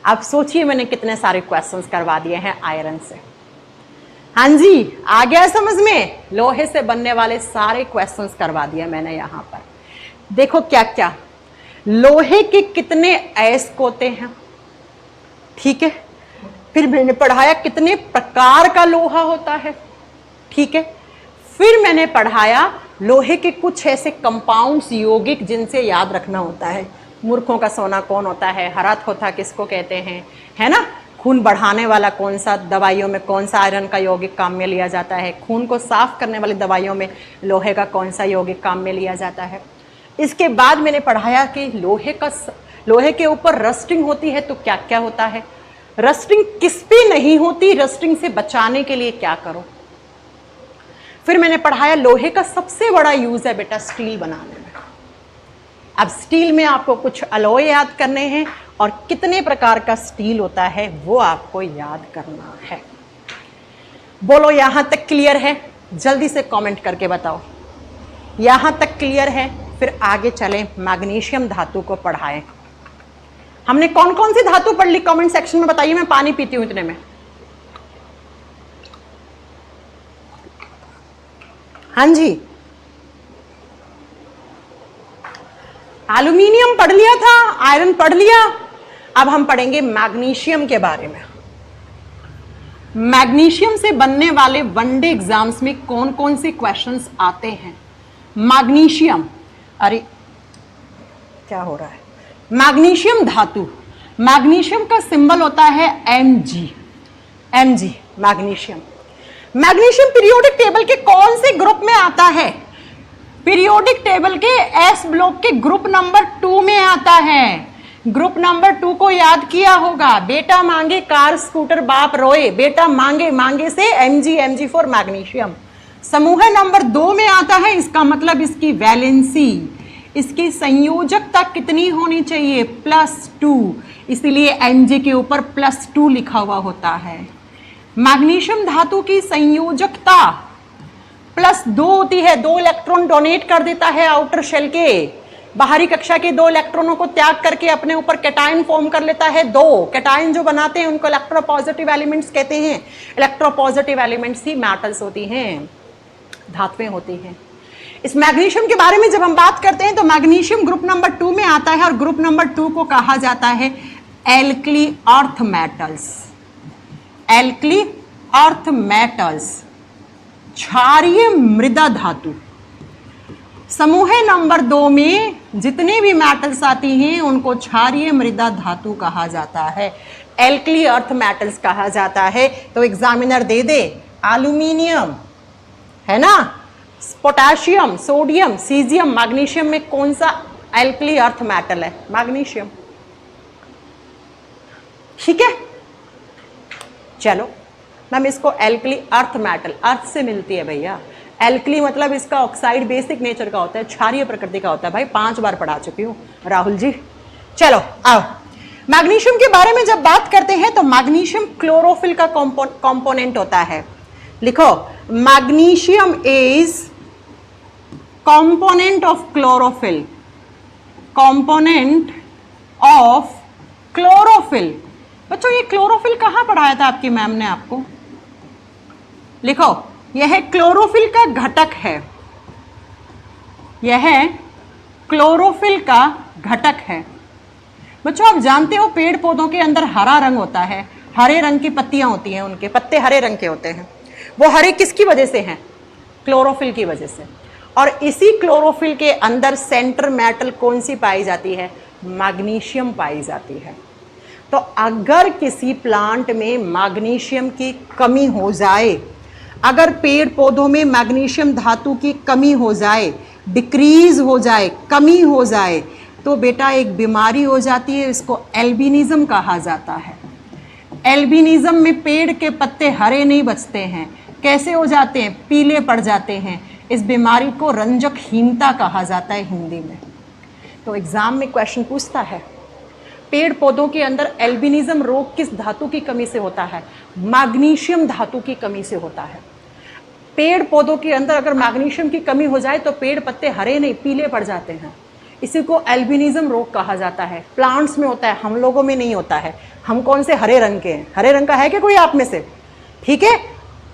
[SPEAKER 1] आप सोचिए मैंने कितने सारे क्वेश्चंस करवा दिए हैं आयरन से। हाँ जी, आ गया समझ में? लोहे से बनने वाले सारे क्वेश्चंस करवा दिए मैंने यहां पर। देखो क्या क्या, लोहे के कितने अयस्क होते हैं, ठीक है। फिर मैंने पढ़ाया कितने प्रकार का लोहा होता है, ठीक है। फिर मैंने पढ़ाया लोहे के कुछ ऐसे कंपाउंड्स यौगिक जिनसे याद रखना होता है। मूर्खों का सोना कौन होता है, हरा थोथा किसको कहते हैं, है ना। खून बढ़ाने वाला कौन सा, दवाइयों में कौन सा आयरन का यौगिक काम में लिया जाता है। खून को साफ करने वाली दवाइयों में लोहे का कौन सा यौगिक काम में लिया जाता है। इसके बाद मैंने पढ़ाया कि लोहे के ऊपर रस्टिंग होती है तो क्या क्या होता है, रस्टिंग किस पे नहीं होती, रस्टिंग से बचाने के लिए क्या करो। फिर मैंने पढ़ाया लोहे का सबसे बड़ा यूज है बेटा स्टील बनाने में। अब स्टील में आपको कुछ अलॉय याद करने हैं और कितने प्रकार का स्टील होता है वो आपको याद करना है। बोलो यहां तक क्लियर है? जल्दी से कमेंट करके बताओ यहां तक क्लियर है। फिर आगे चलें, मैग्नीशियम धातु को पढ़ाएं। हमने कौन कौन सी धातु पढ़ ली कमेंट सेक्शन में बताइए, मैं पानी पीती हूं इतने में। हाँ जी, एल्यूमिनियम पढ़ लिया था, आयरन पढ़ लिया। अब हम पढ़ेंगे मैग्नीशियम के बारे में। मैग्नीशियम से बनने वाले वनडे एग्जाम्स में कौन कौन से क्वेश्चंस आते हैं? मैग्नीशियम, अरे क्या हो रहा है, मैग्नीशियम धातु, मैग्नीशियम का सिंबल होता है Mg, Mg magnesium. Magnesium periodic table के कौन से ग्रुप में आता है? पीरियोडिक टेबल के एस ब्लॉक के ग्रुप नंबर 2 में आता है। ग्रुप नंबर 2 को याद किया होगा। बेटा मांगे कार स्कूटर बाप रोए, बेटा मांगे मांगे से Mg फॉर मैग्नीशियम। समूह नंबर 2 में आता है, इसका मतलब इसकी वैलेंसी, इसकी संयोजकता कितनी होनी चाहिए? +2, इसलिए Mg के ऊपर +2 लिखा हुआ होता है। मैग्नीशियम धातु की संयोजकता +2 होती है, 2 इलेक्ट्रॉन डोनेट कर देता है आउटर शेल के, बाहरी कक्षा के 2 इलेक्ट्रॉनों को त्याग करके अपने ऊपर कैटायन फॉर्म कर लेता है। 2 कैटायन जो बनाते हैं उनको इलेक्ट्रोपॉजिटिव एलिमेंट्स कहते हैं। इलेक्ट्रोपॉजिटिव एलिमेंट्स ही मेटल्स होती हैं, धातुएं होती हैं। इस मैग्नीशियम के बारे में जब हम बात करते हैं तो मैग्नीशियम ग्रुप नंबर 2 में आता है और ग्रुप नंबर 2 को कहा जाता है alkali earth metals. Alkali earth metals, क्षारीय मृदा धातु। समूह नंबर 2 में जितने भी मेटल्स आती हैं उनको क्षारीय मृदा धातु कहा जाता है, एल्कली अर्थ मेटल्स कहा जाता है। तो एग्जामिनर दे दे एल्यूमिनियम, है ना, पोटेशियम, सोडियम, सीजियम, मैग्नीशियम में कौन सा एल्कली अर्थ मेटल है? मैग्नीशियम। ठीक है, चलो मैम इसको एल्कली अर्थ मेटल, अर्थ से मिलती है भैया। एल्कली मतलब इसका ऑक्साइड बेसिक नेचर का होता है, क्षारीय प्रकृति का होता है। भाई 5 बार पढ़ा चुकी हूं राहुल जी। चलो आओ, मैग्नीशियम के बारे में जब बात करते हैं तो मैग्नीशियम क्लोरोफिल का कंपोनेंट होता है। लिखो, magnesium is component of chlorophyll, component of chlorophyll. बच्चों ये क्लोरोफिल कहां पढ़ाया था आपकी मैम ने आपको? लिखो, यह क्लोरोफिल का घटक है, यह क्लोरोफिल का घटक है। बच्चों आप जानते हो पेड़ पौधों के अंदर हरा रंग होता है, हरे रंग की पत्तियां होती हैं, उनके पत्ते हरे रंग के होते हैं। वो हरे किसकी वजह से हैं? क्लोरोफिल की वजह से। और इसी क्लोरोफिल के अंदर सेंटर मेटल कौन सी पाई जाती है? मैग्नीशियम पाई जाती है। तो अगर किसी प्लांट में मैग्नीशियम की कमी हो जाए, अगर पेड़ पौधों में मैग्नीशियम धातु की कमी हो जाए, डिक्रीज हो जाए, कमी हो जाए, तो बेटा एक बीमारी हो जाती है, इसको एल्बिनिज्म कहा जाता है। एल्बिनिज्म में पेड़ के पत्ते हरे नहीं बचते हैं, कैसे हो जाते हैं? पीले पड़ जाते हैं। इस बीमारी को रंजकहीनता कहा जाता है हिंदी में। तो एग्जाम में क्वेश्चन पूछता है, पेड़ पौधों के अंदर एल्बिनिज्म रोग किस धातु की कमी से होता है? मैग्नीशियम धातु की कमी से होता है। पेड़ पौधों के अंदर अगर मैग्नीशियम की कमी हो जाए तो पेड़ पत्ते हरे नहीं पीले पड़ जाते हैं, इसी को एल्बिनिज्म रोग कहा जाता है। प्लांट्स में होता है, हम लोगों में नहीं होता है। हम कौन से? हरे रंग के हैं। हरे रंग का है क्या कोई आप में से? ठीक है,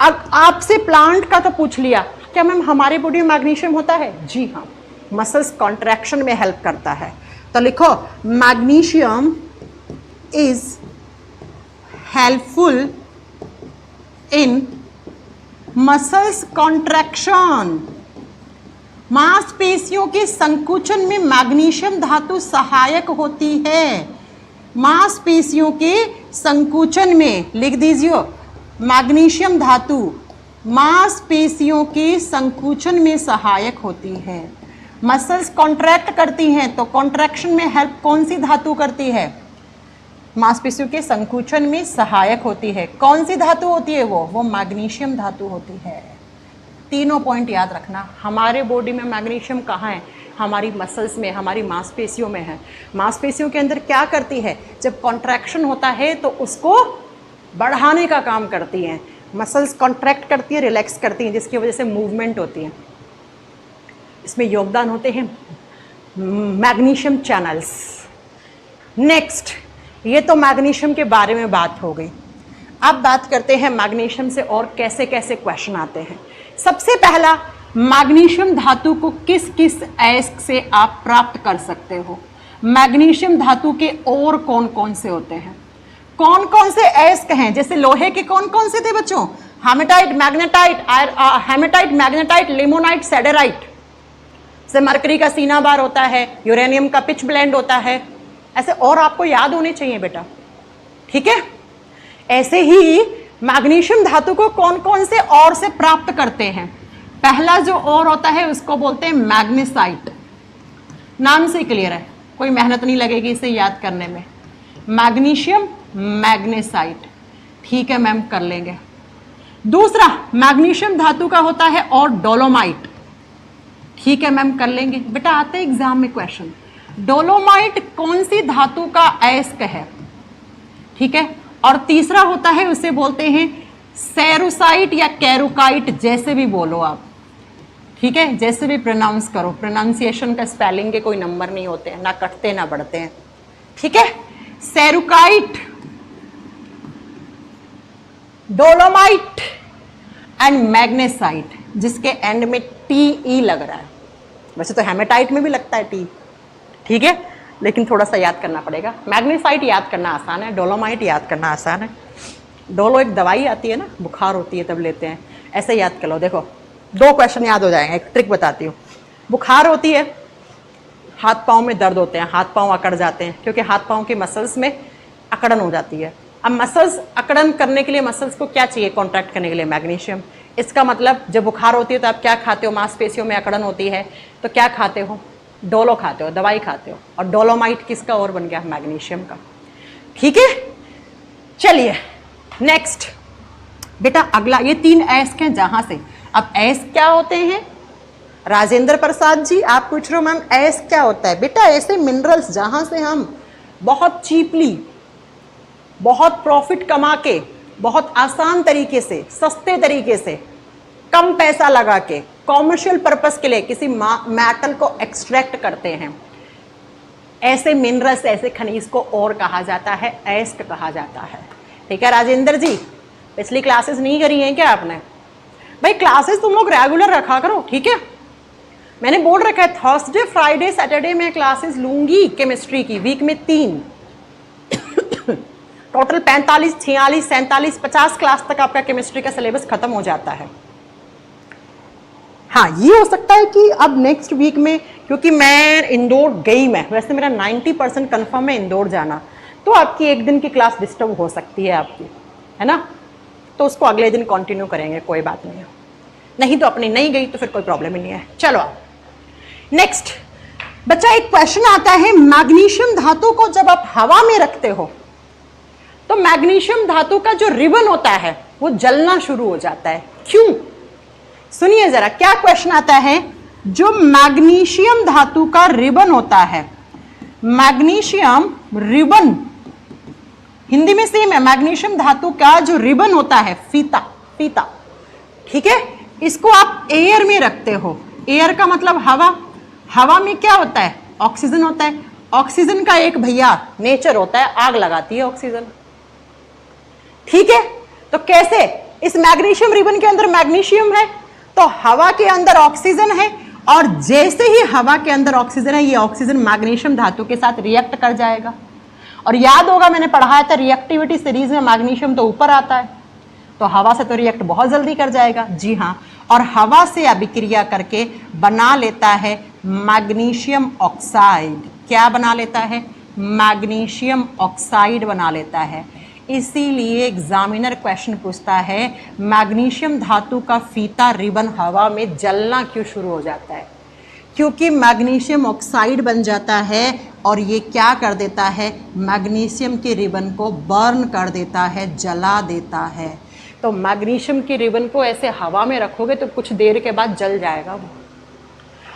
[SPEAKER 1] अब आपसे प्लांट का तो पूछ लिया, क्या मैम हमारे बॉडी में मैग्नीशियम होता है? जी हाँ, मसल्स कॉन्ट्रैक्शन में हेल्प करता है। तो लिखो, magnesium is helpful in muscles contraction. मांसपेशियों के संकुचन में मैग्नीशियम धातु सहायक होती है। मांसपेशियों के संकुचन में लिख दीजिए, मैग्नीशियम धातु मांसपेशियों के संकुचन में सहायक होती है। मसल्स कॉन्ट्रैक्ट करती हैं तो कॉन्ट्रैक्शन में हेल्प कौन सी धातु करती है? मांसपेशियों के संकुचन में सहायक होती है। कौन सी धातु होती है? वो मैग्नीशियम धातु होती है। तीनों पॉइंट याद रखना। हमारे बॉडी में मैग्नीशियम कहाँ है? हमारी मसल्स में, हमारी मांसपेशियों में है। मांसपेशियों के अंदर क्या करती है? जब कॉन्ट्रैक्शन होता है तो उसको बढ़ाने का काम करती हैं। मसल्स कॉन्ट्रैक्ट करती है, रिलैक्स करती हैं, जिसकी वजह से मूवमेंट होती है। इसमें योगदान होते हैं मैग्नीशियम चैनल्स। नेक्स्ट, ये तो मैग्नीशियम के बारे में बात हो गई। अब बात करते हैं मैग्नीशियम से और कैसे कैसे क्वेश्चन आते हैं। सबसे पहला, मैग्नीशियम धातु को किस किस अयस्क से आप प्राप्त कर सकते हो? मैग्नीशियम धातु के और कौन कौन से होते हैं? कौन कौन से अयस्क हैं? जैसे लोहे के कौन कौन से थे बच्चों? Haematite, magnetite, haematite, magnetite, limonite, siderite. से मरकरी का सीना बार होता है, यूरेनियम का पिच ब्लेंड होता है। ऐसे और आपको याद होने चाहिए बेटा, ठीक है। ऐसे ही मैग्नीशियम धातु को कौन कौन से और से प्राप्त करते हैं? पहला जो और होता है उसको बोलते हैं मैग्नेसाइट। नाम से क्लियर है, कोई मेहनत नहीं लगेगी इसे याद करने में। मैग्नीशियम मैग्नेसाइट, ठीक है मैम, कर लेंगे। दूसरा मैग्नीशियम धातु का होता है और डोलोमाइट, ठीक है मैम, कर लेंगे बेटा, आते हैं एग्जाम में क्वेश्चन। डोलोमाइट कौन सी धातु का अयस्क है? ठीक है। और तीसरा होता है, उसे बोलते हैं सेरुसाइट या कैरुकाइट, जैसे भी बोलो आप, ठीक है, जैसे भी प्रोनाउंस करो। प्रोनाउंसिएशन का स्पेलिंग के कोई नंबर नहीं होते हैं, ना कटते ना बढ़ते हैं, ठीक है। सेरुकाइट, डोलोमाइट एंड मैग्नेसाइट, जिसके एंड में टी लग रहा है। वैसे तो हेमेटाइट में भी लगता है टी, ठीक है, लेकिन थोड़ा सा याद करना पड़ेगा। मैग्नेसाइट याद करना आसान है, डोलोमाइट याद करना आसान है। डोलो एक दवाई आती है ना, बुखार होती है तब लेते हैं, ऐसे याद कर लो। देखो 2 क्वेश्चन याद हो जाएंगे। एक ट्रिक बताती हूँ। बुखार होती है, हाथ पाँव में दर्द होते हैं, हाथ पाँव अकड़ जाते हैं, क्योंकि हाथ पाँव की मसल्स में अकड़न हो जाती है। अब मसल्स अकड़न करने के लिए मसल्स को क्या चाहिए? कॉन्ट्रैक्ट करने के लिए मैग्नीशियम। इसका मतलब जब बुखार होती है तो आप क्या खाते हो? मांसपेशियों में अकड़न होती है तो क्या खाते हो? डोलो खाते हो, दवाई खाते हो। और डोलोमाइट किसका और बन गया? मैग्नीशियम का, ठीक है। चलिए नेक्स्ट बेटा, अगला, ये 3 अयस्क हैं जहां से। अब अयस्क क्या होते हैं? राजेंद्र प्रसाद जी आप पूछ रहे हो मैम अयस्क क्या होता है? बेटा ऐसे मिनरल्स जहां से हम बहुत चीपली, बहुत प्रॉफिट कमा के बहुत आसान तरीके से, सस्ते तरीके से, कम पैसा लगा के कॉमर्शियल पर्पस के लिए किसी मेटल को एक्सट्रैक्ट करते हैं, ऐसे मिनरल्स, ऐसे खनिज को और कहा जाता है, एस्क कहा जाता है। ठीक है राजेंद्र जी, पिछली क्लासेस नहीं करी हैं क्या आपने? भाई क्लासेस तुम लोग रेगुलर रखा करो, ठीक है। मैंने बोल रखा है थर्सडे फ्राइडे सैटरडे में क्लासेस लूंगी केमिस्ट्री की, वीक में 3, टोटल 45, 46, 47, 50 क्लास तक आपका केमिस्ट्री का सिलेबस खत्म हो जाता है। हाँ, ये हो सकता है कि अब नेक्स्ट वीक में, क्योंकि मैं इंदौर गई, मैं वैसे मेरा 90% कन्फर्म है इंदौर जाना, तो आपकी एक दिन की क्लास डिस्टर्ब हो सकती है आपकी, है ना, तो उसको अगले दिन कंटिन्यू करेंगे, कोई बात नहीं है। नहीं तो अपनी नहीं गई तो फिर कोई प्रॉब्लम ही नहीं है। चलो आप नेक्स्ट बच्चा, एक क्वेश्चन आता है, मैग्नीशियम धातु को जब आप हवा में रखते हो तो मैग्नीशियम धातु का जो रिबन होता है वो जलना शुरू हो जाता है, क्यों? सुनिए जरा, क्या क्वेश्चन आता है। जो मैग्नीशियम धातु का रिबन होता है, मैग्नीशियम रिबन, हिंदी में सेम है, मैग्नीशियम धातु का जो रिबन होता है, फीता, फीता, ठीक है, इसको आप एयर में रखते हो। एयर का मतलब हवा, हवा में क्या होता है? ऑक्सीजन होता है। ऑक्सीजन का एक भैया नेचर होता है, आग लगाती है ऑक्सीजन, ठीक है। तो कैसे? इस मैग्नीशियम रिबन के अंदर मैग्नीशियम है, तो हवा के अंदर ऑक्सीजन है, और जैसे ही हवा के अंदर ऑक्सीजन है, ये ऑक्सीजन मैग्नीशियम धातु के साथ रिएक्ट कर जाएगा। और याद होगा मैंने पढ़ाया था रिएक्टिविटी सीरीज में, मैग्नीशियम तो ऊपर आता है, तो हवा से तो रिएक्ट बहुत जल्दी कर जाएगा। जी हाँ, और हवा से अभिक्रिया करके बना लेता है मैग्नीशियम ऑक्साइड। क्या बना लेता है? मैग्नीशियम ऑक्साइड बना लेता है। इसीलिए एग्जामिनर क्वेश्चन पूछता है, मैग्नीशियम धातु का फीता रिबन हवा में जलना क्यों शुरू हो जाता है? क्योंकि मैग्नीशियम ऑक्साइड बन जाता है, और ये क्या कर देता है? मैग्नीशियम के रिबन को बर्न कर देता है, जला देता है। तो मैग्नीशियम के रिबन को ऐसे हवा में रखोगे तो कुछ देर के बाद जल जाएगा वो।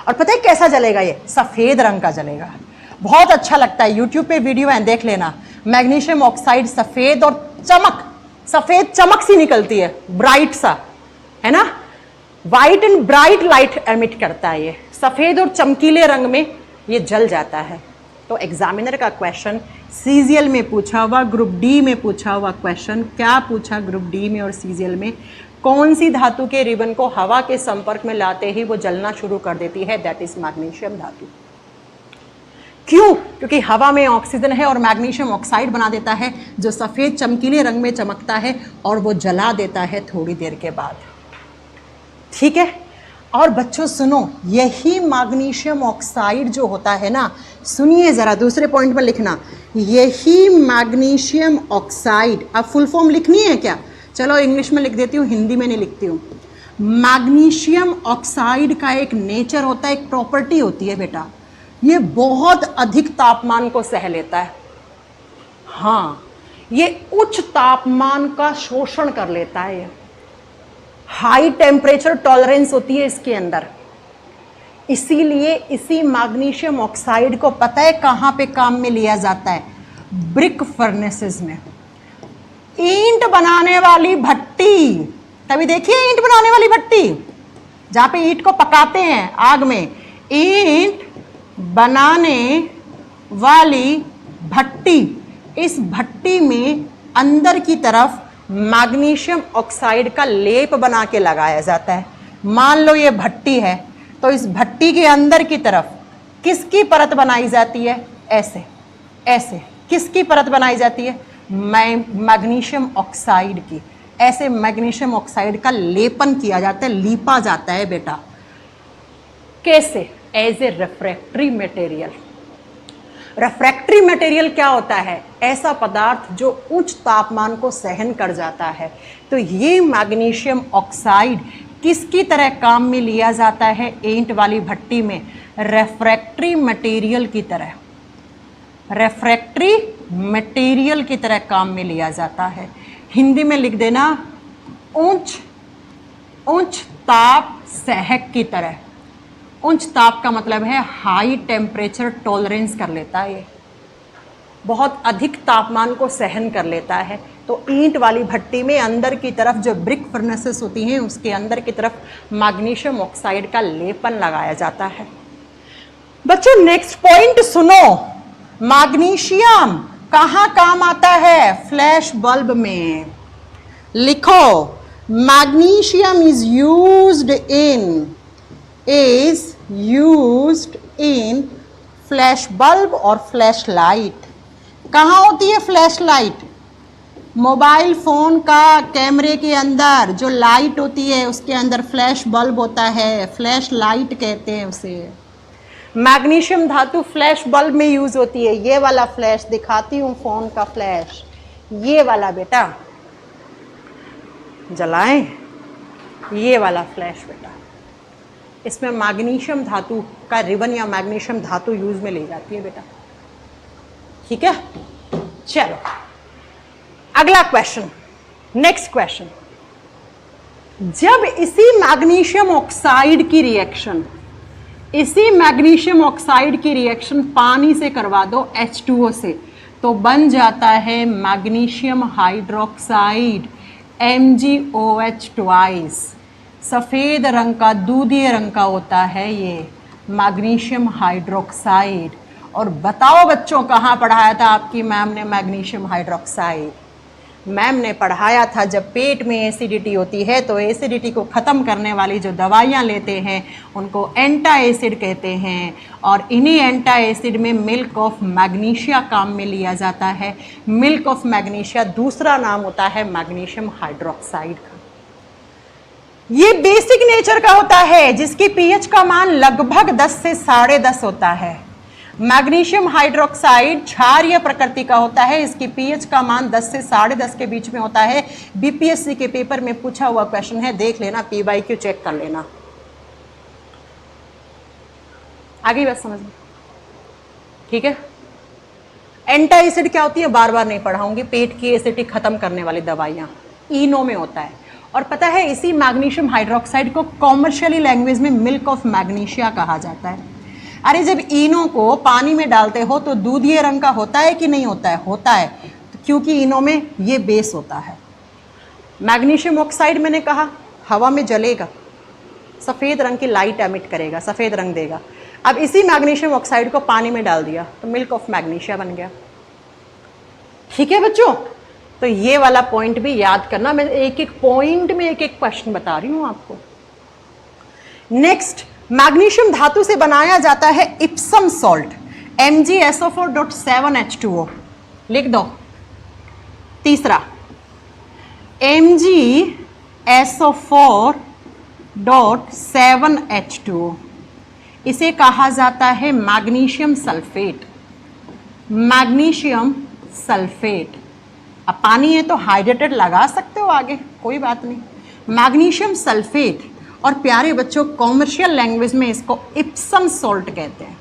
[SPEAKER 1] और पता है कैसा जलेगा? ये सफ़ेद रंग का जलेगा, बहुत अच्छा लगता है। यूट्यूब पे वीडियो है, देख लेना। मैग्नीशियम ऑक्साइड सफ़ेद और चमक, सफ़ेद चमक सी निकलती है, ब्राइट सा, है ना, white and bright light emit करता है। ये सफ़ेद और चमकीले रंग में ये जल जाता है। तो एग्जामिनर का क्वेश्चन सीजीएल में पूछा हुआ, ग्रुप डी में पूछा हुआ क्वेश्चन, क्या पूछा ग्रुप डी में और सीजीएल में? कौन सी धातु के रिबन को हवा के संपर्क में लाते ही वो जलना शुरू कर देती है? दैट इज मैग्नीशियम धातु। क्यों? क्योंकि हवा में ऑक्सीजन है और मैग्नीशियम ऑक्साइड बना देता है, जो सफ़ेद चमकीले रंग में चमकता है, और वो जला देता है थोड़ी देर के बाद। ठीक है। और बच्चों सुनो, यही मैग्नीशियम ऑक्साइड जो होता है ना, सुनिए ज़रा, दूसरे पॉइंट पर लिखना, यही मैग्नीशियम ऑक्साइड, अब फुल फॉर्म लिखनी है क्या? चलो इंग्लिश में लिख देती हूँ, हिंदी में नहीं लिखती हूँ। मैग्नीशियम ऑक्साइड का एक नेचर होता है, एक प्रॉपर्टी होती है बेटा, ये बहुत अधिक तापमान को सह लेता है। हाँ, ये उच्च तापमान का शोषण कर लेता है। ये हाई टेम्परेचर टॉलरेंस होती है इसके अंदर। इसीलिए इसी मैग्नीशियम ऑक्साइड को पता है कहाँ पे काम में लिया जाता है? ब्रिक फर्नेसेस में, ईंट बनाने वाली भट्टी। कभी देखिए ईंट बनाने वाली भट्टी, जहाँ पे ईंट को पकाते हैं आग में, ईंट बनाने वाली भट्टी, इस भट्टी में अंदर की तरफ मैग्नीशियम ऑक्साइड का लेप बना के लगाया जाता है। मान लो ये भट्टी है, तो इस भट्टी के अंदर की तरफ किसकी परत बनाई जाती है? ऐसे ऐसे किसकी परत बनाई जाती है? मैग्नीशियम ऑक्साइड की। ऐसे मैग्नीशियम ऑक्साइड का लेपन किया जाता है, लीपा जाता है बेटा। कैसे? As a refractory material. Refractory material क्या होता है? ऐसा पदार्थ जो उच्च तापमान को सहन कर जाता है। तो ये मैग्नीशियम ऑक्साइड किसकी तरह काम में लिया जाता है ईंट वाली भट्टी में? रिफ्रैक्टरी मटेरियल की तरह, रिफ्रैक्टरी मटेरियल की तरह काम में लिया जाता है। हिंदी में लिख देना, उच्च ताप सहक की तरह। उच्च ताप का मतलब है हाई टेम्परेचर टॉलरेंस कर लेता है ये। बहुत अधिक तापमान को सहन कर लेता है। तो ईंट वाली भट्टी में अंदर की तरफ जो ब्रिक फर्नेसेस होती हैं उसके अंदर की तरफ मैग्नीशियम ऑक्साइड का लेपन लगाया जाता है। बच्चों नेक्स्ट पॉइंट सुनो, मैग्नीशियम कहाँ काम आता है? फ्लैश बल्ब में। लिखो, magnesium is used in flash bulb और फ्लैश लाइट। कहाँ होती है फ्लैश लाइट? मोबाइल फ़ोन का कैमरे के अंदर जो लाइट होती है उसके अंदर फ्लैश बल्ब होता है, फ्लैश लाइट कहते हैं उसे। मैग्नीशियम धातु फ्लैश बल्ब में यूज़ होती है। ये वाला फ्लैश दिखाती हूँ, फ़ोन का फ्लैश, ये वाला बेटा, जलाएं, ये वाला फ्लैश बेटा, इसमें मैग्नीशियम धातु का रिबन या मैग्नीशियम धातु यूज़ में ली जाती है बेटा। ठीक है, चलो अगला क्वेश्चन, नेक्स्ट क्वेश्चन। जब इसी मैग्नीशियम ऑक्साइड की रिएक्शन पानी से करवा दो H2O से, तो बन जाता है मैग्नीशियम हाइड्रोक्साइड MgOH ट्वाइस। सफ़ेद रंग का, दूधिये रंग का होता है ये मैग्नीशियम हाइड्रोक्साइड। और बताओ बच्चों, कहाँ पढ़ाया था आपकी मैम ने मैग्नीशियम हाइड्रोक्साइड? मैम ने पढ़ाया था जब पेट में एसिडिटी होती है तो एसिडिटी को ख़त्म करने वाली जो दवाइयाँ लेते हैं उनको एंटा एसिड कहते हैं, और इन्हीं एंटा एसिड में मिल्क ऑफ मैग्नीशिया काम में लिया जाता है। मिल्क ऑफ मैग्नीशिया दूसरा नाम होता है मैग्नीशियम हाइड्रोक्साइड का। ये बेसिक नेचर का होता है जिसकी पीएच का मान लगभग 10 से 10.5 होता है। मैग्नीशियम हाइड्रोक्साइड क्षारीय प्रकृति का होता है, इसकी पीएच का मान 10 से 10.5 के बीच में होता है। बीपीएससी के पेपर में पूछा हुआ क्वेश्चन है, देख लेना, पीवाईक्यू चेक कर लेना। आगे बात समझ में? ठीक है। एंटा एसिड क्या होती है बार बार नहीं पढ़ाऊंगी, पेट की एसिडिटी खत्म करने वाली दवाइयाँ, इनो में होता है। और पता है इसी मैग्नीशियम हाइड्रोक्साइड को कॉमर्शियली लैंग्वेज में मिल्क ऑफ मैग्नीशिया कहा जाता है। अरे जब इनो को पानी में डालते हो तो दूधिये रंग का होता है कि नहीं होता है? होता है, तो क्योंकि इनो में ये बेस होता है। मैग्नीशियम ऑक्साइड मैंने कहा हवा में जलेगा, सफ़ेद रंग की लाइट एमिट करेगा, सफ़ेद रंग देगा। अब इसी मैग्नीशियम ऑक्साइड को पानी में डाल दिया तो मिल्क ऑफ मैग्नीशिया बन गया। ठीक है बच्चों, तो ये वाला पॉइंट भी याद करना। मैं एक एक पॉइंट में एक एक क्वेश्चन बता रही हूं आपको। नेक्स्ट, मैग्नीशियम धातु से बनाया जाता है इप्सम सॉल्ट MgSO4.7H2O, लिख दो। तीसरा MgSO4.7H2O, इसे कहा जाता है मैग्नीशियम सल्फेट। मैग्नीशियम सल्फेट, अब पानी है तो हाइड्रेटेड लगा सकते हो आगे, कोई बात नहीं। मैग्नीशियम सल्फेट, और प्यारे बच्चों कॉमर्शियल लैंग्वेज में इसको इप्सम सॉल्ट कहते हैं।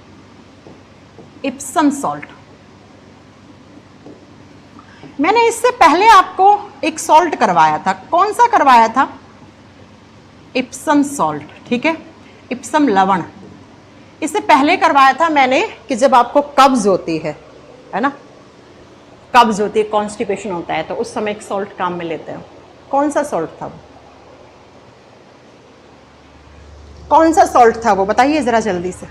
[SPEAKER 1] Epsom salt. मैंने इससे पहले आपको एक सॉल्ट करवाया था, कौन सा करवाया था? इप्सम सॉल्ट, ठीक है, इप्सम लवण। इससे पहले करवाया था मैंने कि जब आपको कब्ज होती है ना, कब्ज होती है, कॉन्स्टिपेशन होता है, तो उस समय एक सॉल्ट काम में लेते हैं। कौन सा सॉल्ट था वो? कौन सा सॉल्ट था वो बताइए जरा जल्दी से।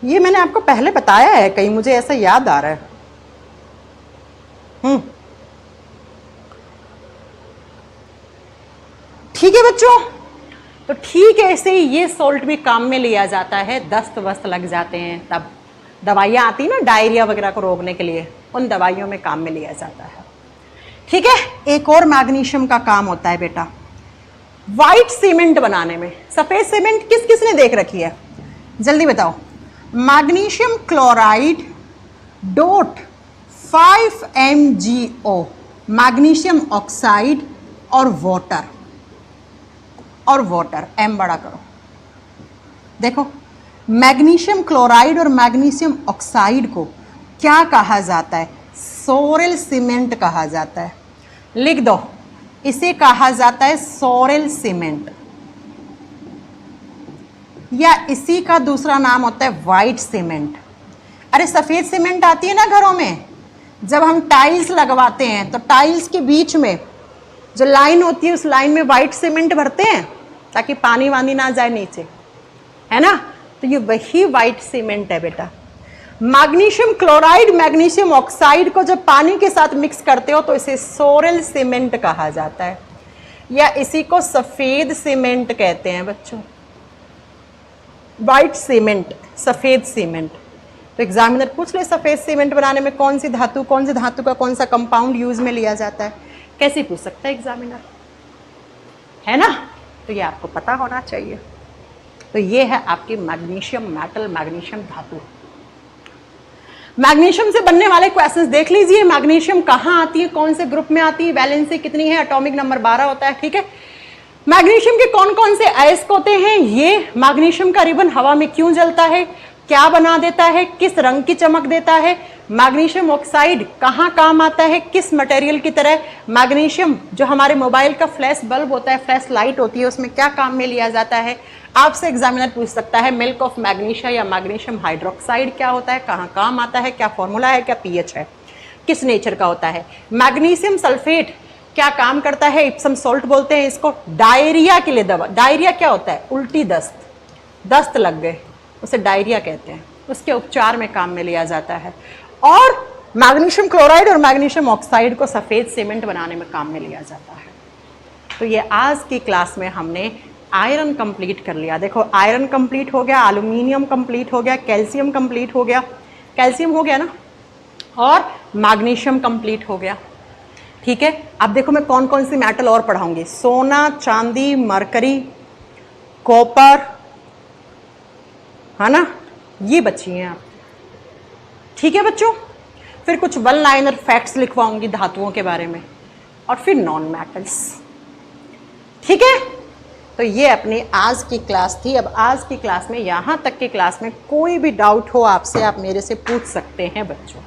[SPEAKER 1] ये मैंने आपको पहले बताया है कहीं, मुझे ऐसा याद आ रहा है। ठीक है बच्चों, तो ठीक है, ऐसे ही ये सॉल्ट भी काम में लिया जाता है। दस्त वस्त लग जाते हैं तब दवाइयाँ आती है ना डायरिया वगैरह को रोकने के लिए, उन दवाइयों में काम में लिया जाता है। ठीक है, एक और मैग्नीशियम का काम होता है बेटा व्हाइट सीमेंट बनाने में। सफेद सीमेंट किस किस ने देख रखी है जल्दी बताओ? Magnesium chloride .5 MgO, magnesium oxide और वाटर, एम बड़ा करो। देखो मैग्नीशियम क्लोराइड और मैग्नीशियम ऑक्साइड को क्या कहा जाता है? सोरेल सीमेंट कहा जाता है। लिख दो, इसे कहा जाता है सोरेल सीमेंट। या इसी का दूसरा नाम होता है वाइट सीमेंट। अरे सफ़ेद सीमेंट आती है ना घरों में, जब हम टाइल्स लगवाते हैं तो टाइल्स के बीच में जो लाइन होती है उस लाइन में वाइट सीमेंट भरते हैं ताकि पानी वानी ना जाए नीचे, है ना। तो ये वही वाइट सीमेंट है बेटा। मैग्नीशियम क्लोराइड मैग्नीशियम ऑक्साइड को जब पानी के साथ मिक्स करते हो तो इसे सोरेल सीमेंट कहा जाता है, या इसी को सफ़ेद सीमेंट कहते हैं बच्चों। वाइट सीमेंट, सफ़ेद सीमेंट। तो एग्जामिनर पूछ ले सफ़ेद सीमेंट बनाने में कौन सी धातु का कौन सा कंपाउंड यूज में लिया जाता है, कैसे पूछ सकता है एग्जामिनर, है ना। तो ये आपको पता होना चाहिए। तो ये है आपकी मैग्नीशियम मेटल, मैग्नीशियम धातु। मैग्नीशियम से बनने वाले क्वेश्चंस देख लीजिए। मैग्नीशियम कहाँ आती है, कौन से ग्रुप में आती है, वैलेंसी कितनी है, एटॉमिक नंबर 12 होता है, ठीक है। मैग्नीशियम के कौन कौन से अयस्क होते हैं, ये मैग्नीशियम का रिबन हवा में क्यों जलता है, क्या बना देता है, किस रंग की चमक देता है, मैग्नीशियम ऑक्साइड कहाँ काम आता है, किस मटेरियल की तरह, मैग्नीशियम जो हमारे मोबाइल का फ्लैश बल्ब होता है, फ्लैश लाइट होती है, उसमें क्या काम में लिया जाता है। आपसे एग्जामिनर पूछ सकता है मिल्क ऑफ मैग्नीशिया या मैग्नीशियम हाइड्रोक्साइड क्या होता है, कहाँ काम आता है, क्या फॉर्मूला है, क्या पीएच है, किस नेचर का होता है। मैग्नीशियम सल्फेट क्या काम करता है, इप्सम सोल्ट बोलते हैं इसको, डायरिया के लिए दवा। डायरिया क्या होता है, उल्टी दस्त लग गए, उसे डायरिया कहते हैं, उसके उपचार में काम में लिया जाता है। और मैग्नीशियम क्लोराइड और मैग्नीशियम ऑक्साइड को सफ़ेद सीमेंट बनाने में काम में लिया जाता है। तो ये आज की क्लास में हमने आयरन कंप्लीट कर लिया। देखो आयरन कंप्लीट हो गया, एल्यूमिनियम कंप्लीट हो गया, कैल्शियम कंप्लीट हो गया, कैल्शियम हो गया ना, और मैग्नीशियम कंप्लीट हो गया, ठीक है। अब देखो मैं कौन कौन सी मेटल और पढ़ाऊंगी, सोना, चांदी, मरकरी, कॉपर, है ना, ये बची हैं आप, ठीक है बच्चों। फिर कुछ वन लाइनर फैक्ट्स लिखवाऊंगी धातुओं के बारे में, और फिर नॉन मेटल्स, ठीक है। तो ये अपनी आज की क्लास थी। अब आज की क्लास में, यहाँ तक की क्लास में कोई भी डाउट हो आपसे, आप मेरे से पूछ सकते हैं बच्चों।